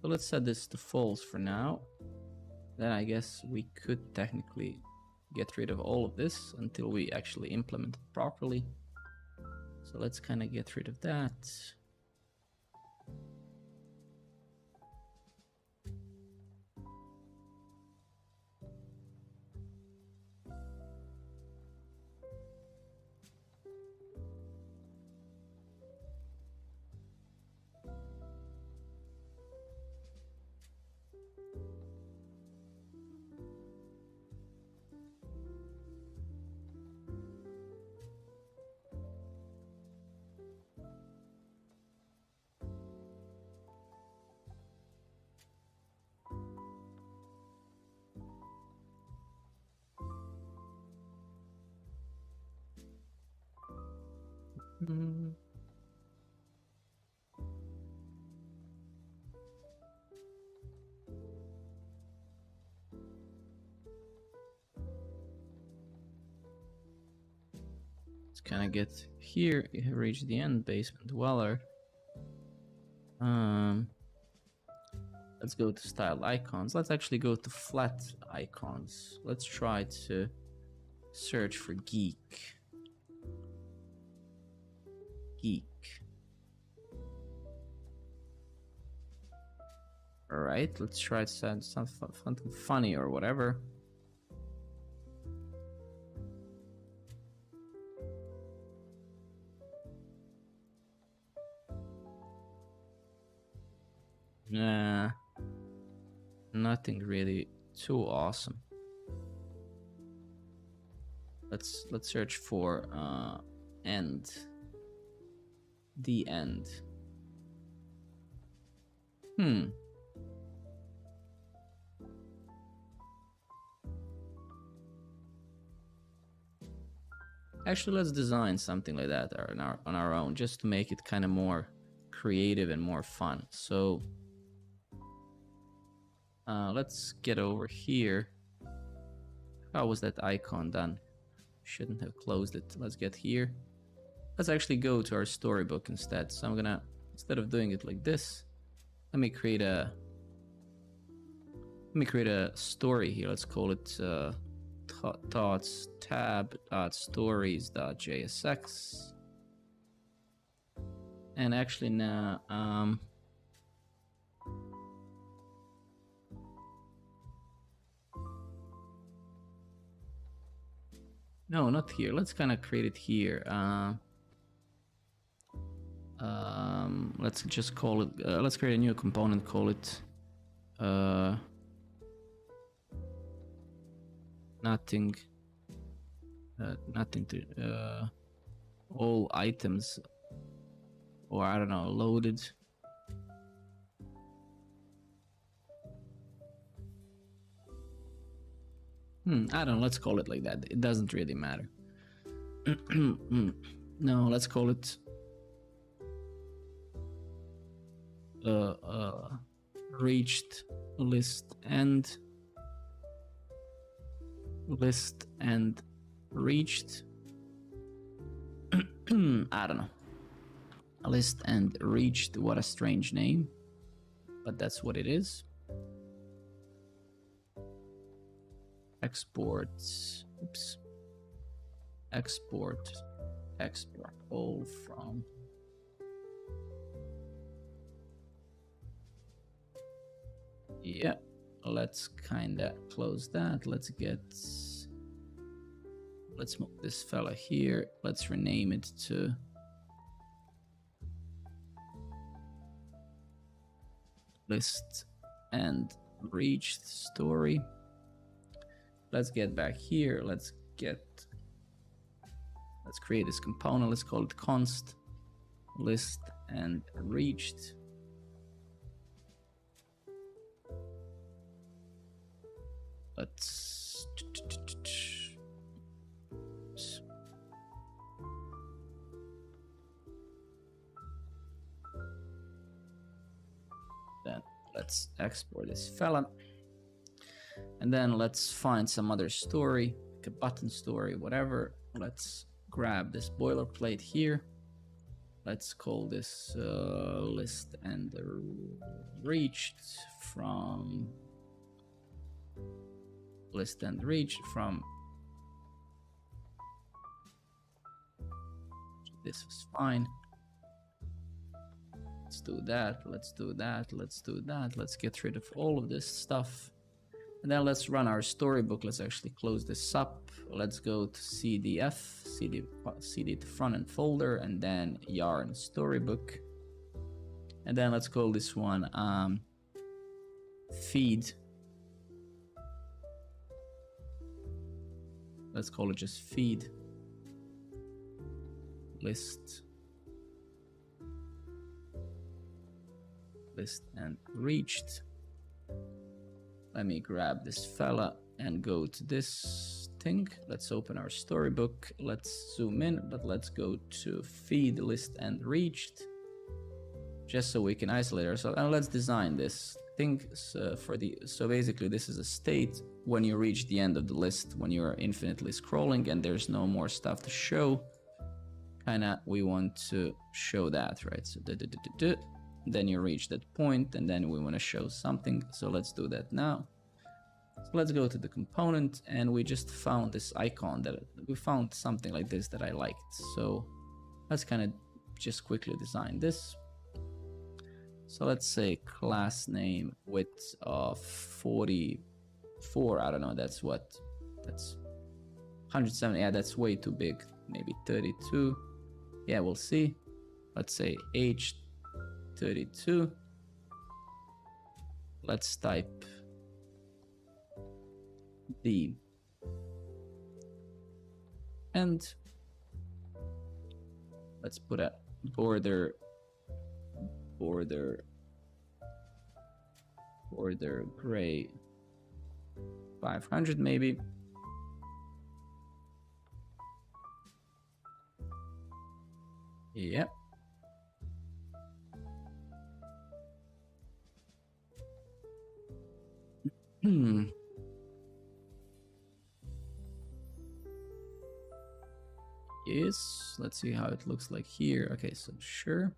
So let's set this to false for now. Then I guess we could technically get rid of all of this until we actually implement it properly. So let's kind of get rid of that. Let's kind of get here. You have reached the end, basement dweller. Let's go to style icons. Let's actually go to flat icons. Let's try to search for geek. All right, let's try to send something funny or whatever. Nah, nothing really too awesome. Let's search for end. the end. Actually, let's design something like that on our own, just to make it kind of more creative and more fun. So let's get over here. How was that icon done? Shouldn't have closed it. Let's get here. Let's actually go to our storybook instead. So I'm gonna, instead of doing it like this, let me create a story here. Let's call it thoughts tab.stories.jsx. And actually now no, not here. Let's kind of create it here. Let's just call it, let's create a new component, call it nothing to all items, or I don't know, loaded. I don't know, let's call it like that. It doesn't really matter. No, let's call it reached list and reached. I don't know. List and reached, what a strange name, but that's what it is. Export, oops. Export all from. Yeah, let's kinda close that. Let's move this fella here. Let's rename it to list and reached story. Let's get back here. Let's create this component. Let's call it const list and reached. Let's then let's export this fella, and then let's find some other story, like a button story, whatever. Let's grab this boilerplate here. Let's call this list and reached from list and reach from. This is fine. Let's do that. Let's do that. Let's do that. Let's get rid of all of this stuff. And then let's run our storybook. Let's actually close this up. Let's go to CDF, CD to front end folder, and then yarn storybook. And then let's call this one feed. Let's call it just feed list and reached. Let me grab this fella and go to this thing. Let's open our storybook. Let's zoom in, but let's go to feed list and reached, just so we can isolate ourselves. And let's design this thing so basically this is a state when you reach the end of the list, when you're infinitely scrolling and there's no more stuff to show. Kinda we want to show that, right? So then you reach that point, and then we want to show something. So let's do that now. So let's go to the component, and we just found this icon that we found something like this that I liked. So let's kind of just quickly design this. So let's say class name width of 44. I don't know. That's what? That's 170. Yeah, that's way too big. Maybe 32. Yeah, we'll see. Let's say age 32. Let's type D. And let's put a border, border, border gray 500 maybe. Yep. Yes, let's see how it looks like here. Okay, so sure.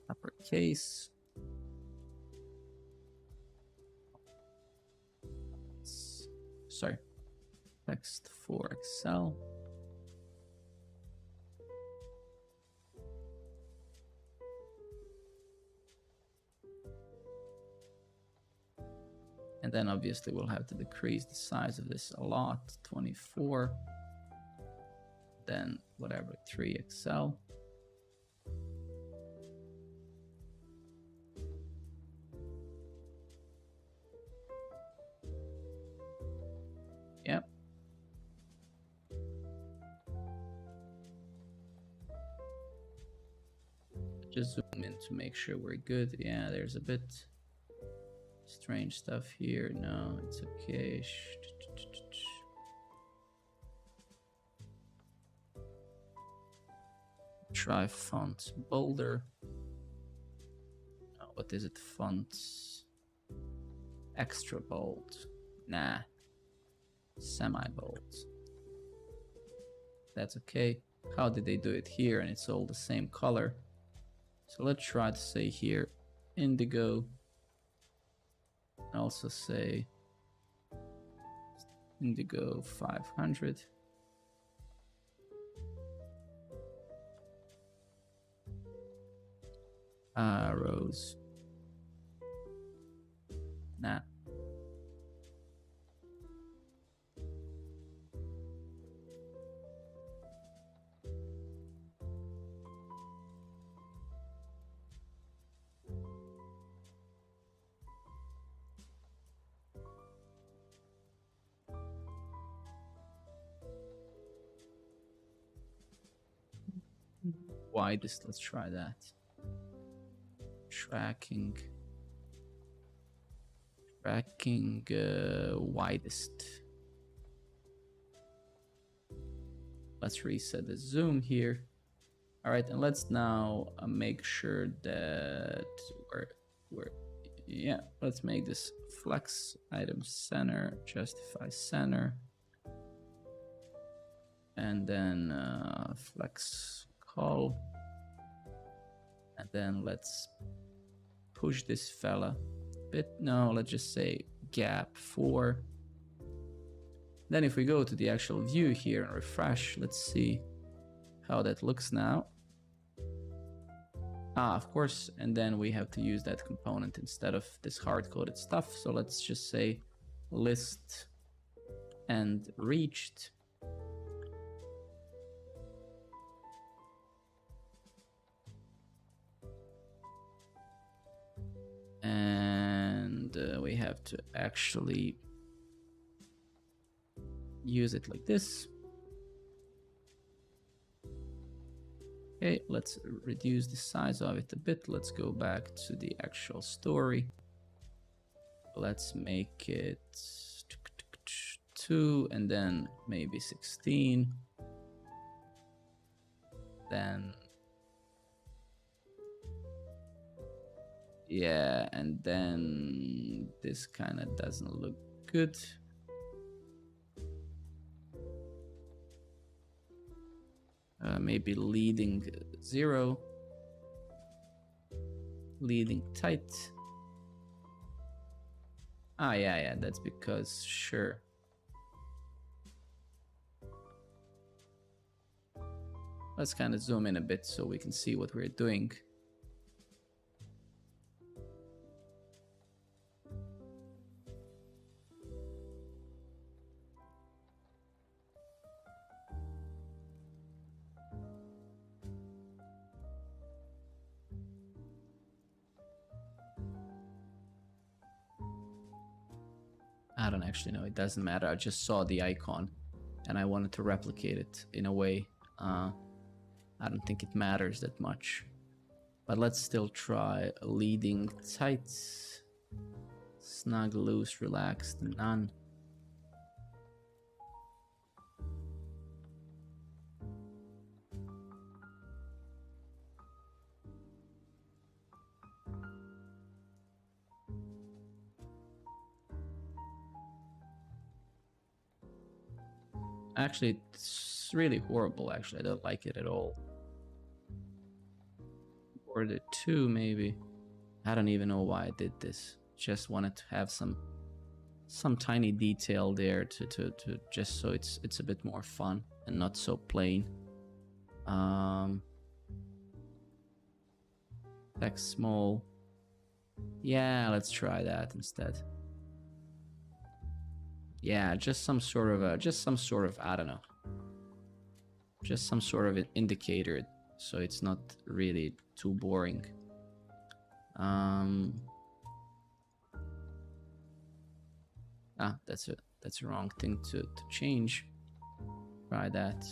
Uppercase. Sorry. Text for Excel. And then obviously we'll have to decrease the size of this a lot, 24. Then whatever, 3 Excel. Yep. Just zoom in to make sure we're good. Yeah, there's a bit strange stuff here. No, it's okay. Try font bolder. Oh, what is it? Font extra bold. Nah. Semi-bold. That's okay. How did they do it here? And it's all the same color. So let's try to say here indigo. Also say indigo 500. Rose. Nah. Widest, let's try that. Tracking widest. Let's reset the zoom here. All right, and let's now make sure that yeah, let's make this flex item center, justify center, and then flex call, and then let's push this fella a bit. No, let's just say gap 4. Then if we go to the actual view here and refresh, let's see how that looks now. Of course, and then we have to use that component instead of this hard-coded stuff. So let's just say list and reached. And we have to actually use it like this. Okay, let's reduce the size of it a bit. Let's go back to the actual story. Let's make it 2 and then maybe 16. Then yeah, and then this kind of doesn't look good. Maybe leading 0, leading tight. Yeah, that's because sure. Let's kind of zoom in a bit so we can see what we're doing. I don't actually know. It doesn't matter. I just saw the icon and I wanted to replicate it in a way. I don't think it matters that much. But let's still try leading tight, snug, loose, relaxed, none. Actually, it's really horrible, actually. I don't like it at all. Or the 2, maybe. I don't even know why I did this. Just wanted to have some tiny detail there to just so it's a bit more fun and not so plain. Text small. Yeah, let's try that instead. Yeah, just some sort of I don't know. Just some sort of an indicator, so it's not really too boring. That's it. That's the wrong thing to change. Try that.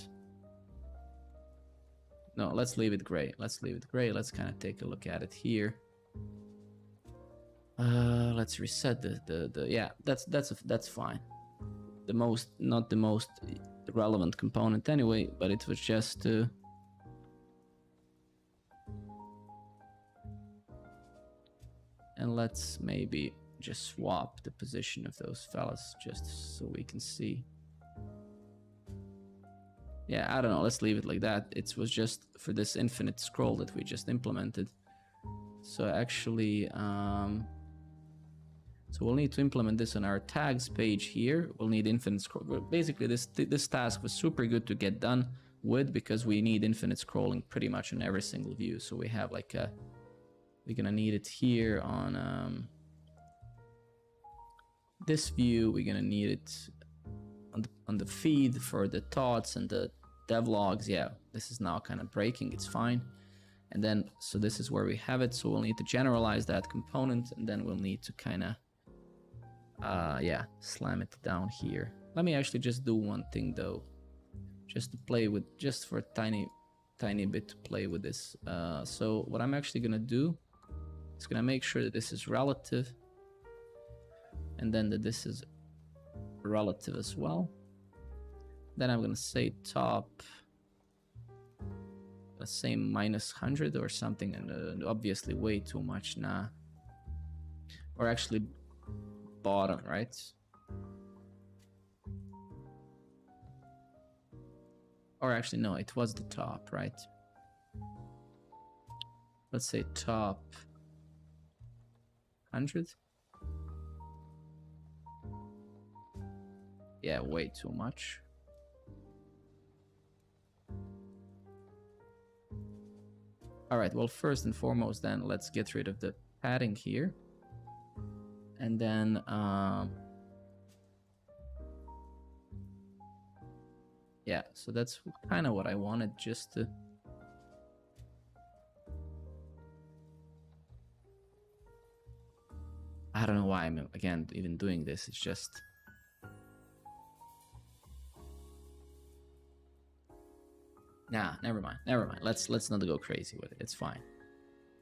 No, let's leave it gray. Let's leave it gray. Let's kind of take a look at it here. Let's reset the yeah. That's fine. Not the most relevant component anyway, but it was just to and let's maybe just swap the position of those fellas just so we can see. Yeah, I don't know, let's leave it like that. It was just for this infinite scroll that we just implemented. So actually, so we'll need to implement this on our tags page here. We'll need infinite scroll. Basically, this task was super good to get done with because we need infinite scrolling pretty much on every single view. So we have like a, we're gonna need it here on this view. We're gonna need it on the feed for the thoughts and the devlogs. Yeah, this is now kind of breaking. It's fine. And then, so this is where we have it. So we'll need to generalize that component, and then we'll need to kind of yeah, slam it down here. Let me actually just do one thing though, just to play with, just for a tiny bit to play with this. So what I'm actually gonna do is gonna make sure that this is relative, and then that this is relative as well. Then I'm gonna say top, let's say -100 or something, and obviously way too much, nah. Or actually bottom, right? Or actually no, it was the top, right? Let's say top 100. Yeah, way too much. All right, well, first and foremost, then let's get rid of the padding here. And then, yeah, so that's kind of what I wanted, just to... I don't know why I'm, again, even doing this. It's just... Nah, never mind. Let's not go crazy with it. It's fine.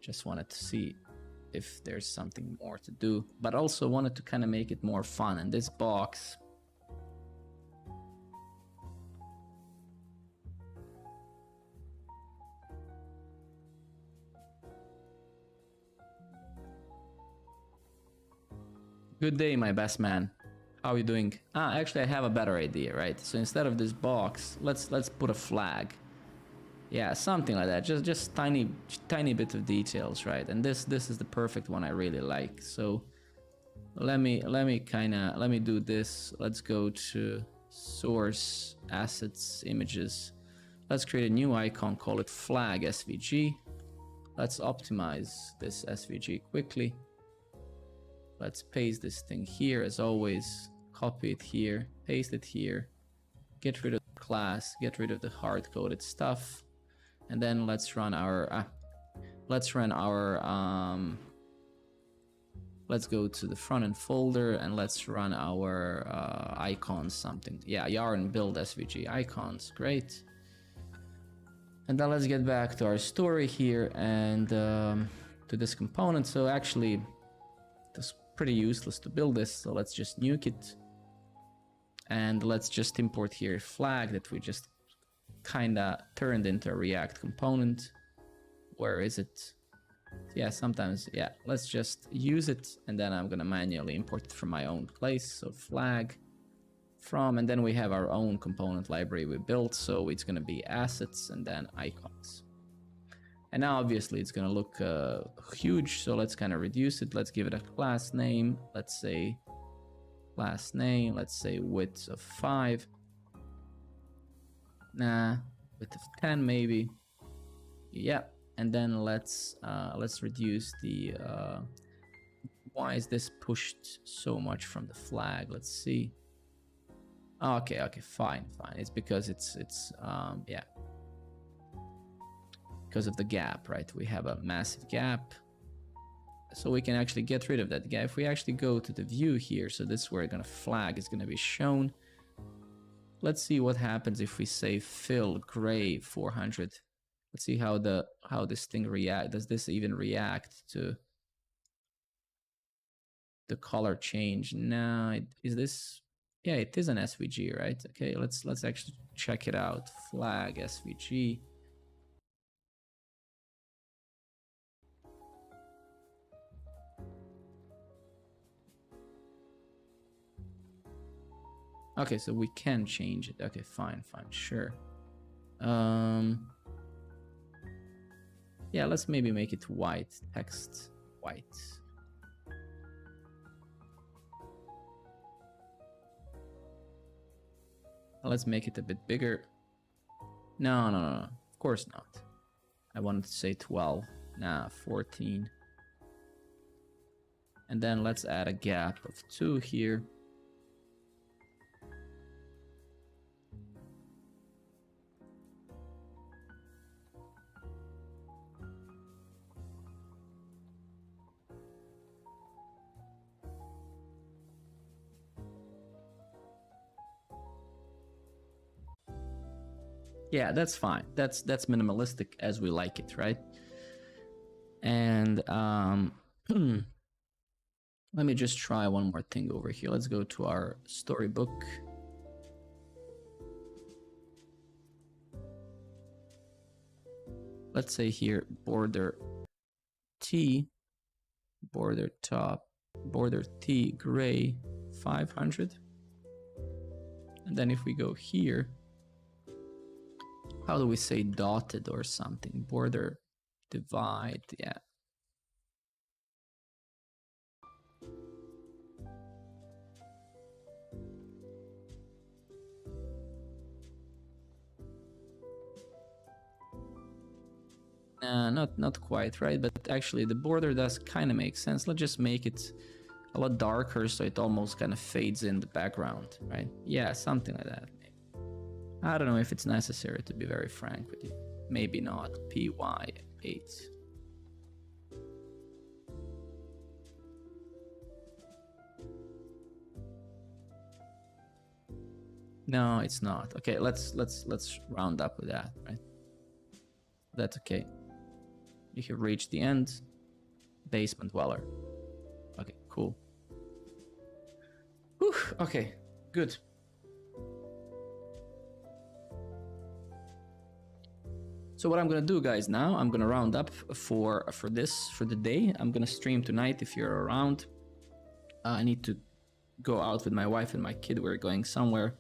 Just wanted to see if there's something more to do, but also wanted to kind of make it more fun. And this box, good day, my best man. How are you doing? Actually, I have a better idea, right? So instead of this box, let's put a flag. Yeah, something like that. Just tiny bit of details, right? And this is the perfect one I really like. So let me do this. Let's go to source, assets, images. Let's create a new icon, call it flag SVG. Let's optimize this SVG quickly. Let's paste this thing here as always. Copy it here, paste it here. Get rid of the class, get rid of the hard-coded stuff. And then let's run our, let's go to the front end folder and let's run our icons something. Yeah, yarn build SVG icons, great. And then let's get back to our story here and to this component. So actually, it was pretty useless to build this. So let's just nuke it. And let's just import here a flag that we just kind of turned into a React component. Where is it? Yeah, sometimes, yeah, let's just use it. And then I'm going to manually import it from my own place. So flag from, and then we have our own component library we built. So it's going to be assets and then icons. And now obviously it's going to look huge. So let's kind of reduce it. Let's give it a class name. Let's say class name. Let's say width of 5. Nah, width of 10 maybe. Yeah. And then let's reduce the why is this pushed so much from the flag? Let's see. Okay, fine. It's because it's yeah, because of the gap, right? We have a massive gap, so we can actually get rid of that gap. If we actually go to the view here, so this is where flag is gonna be shown. Let's see what happens if we say fill gray 400. Let's see how this thing react. Does this even react to the color change? Nah, is this? Yeah, it is an SVG, right? Okay, let's actually check it out. Flag SVG. Okay, so we can change it. Okay, fine, sure. Yeah, let's maybe make it white, text white. Let's make it a bit bigger. No, of course not. I wanted to say 12. Nah, 14. And then let's add a gap of 2 here. Yeah, that's fine. That's minimalistic as we like it, right? And let me just try one more thing over here. Let's go to our storybook. Let's say here border T, border top, border T gray 500. And then if we go here, how do we say dotted or something? Border divide, yeah. Not quite, right? But actually the border does kind of make sense. Let's just make it a lot darker so it almost kind of fades in the background, right? Yeah, something like that. I don't know if it's necessary, to be very frank with you. Maybe not. PY8. No, it's not. Okay, let's round up with that, right? That's okay. You have reached the end. Basement dweller. Okay, cool. Whew, okay, good. So what I'm gonna do, guys, now I'm gonna round up for the day. I'm gonna stream tonight if you're around. I need to go out with my wife and my kid. We're going somewhere.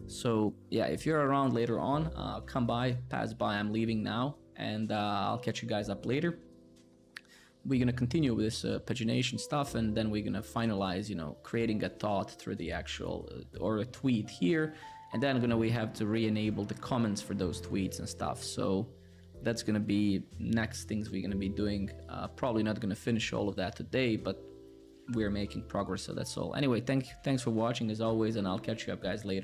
So yeah, if you're around later on, come by, pass by. I'm leaving now, and I'll catch you guys up later. We're gonna continue with this pagination stuff, and then we're gonna finalize, creating a thought through the actual or a tweet here. And then we have to re-enable the comments for those tweets and stuff. So that's gonna be next things we're gonna be doing. Probably not gonna finish all of that today, but we're making progress, so that's all. Anyway, thanks for watching as always, and I'll catch you up, guys, later.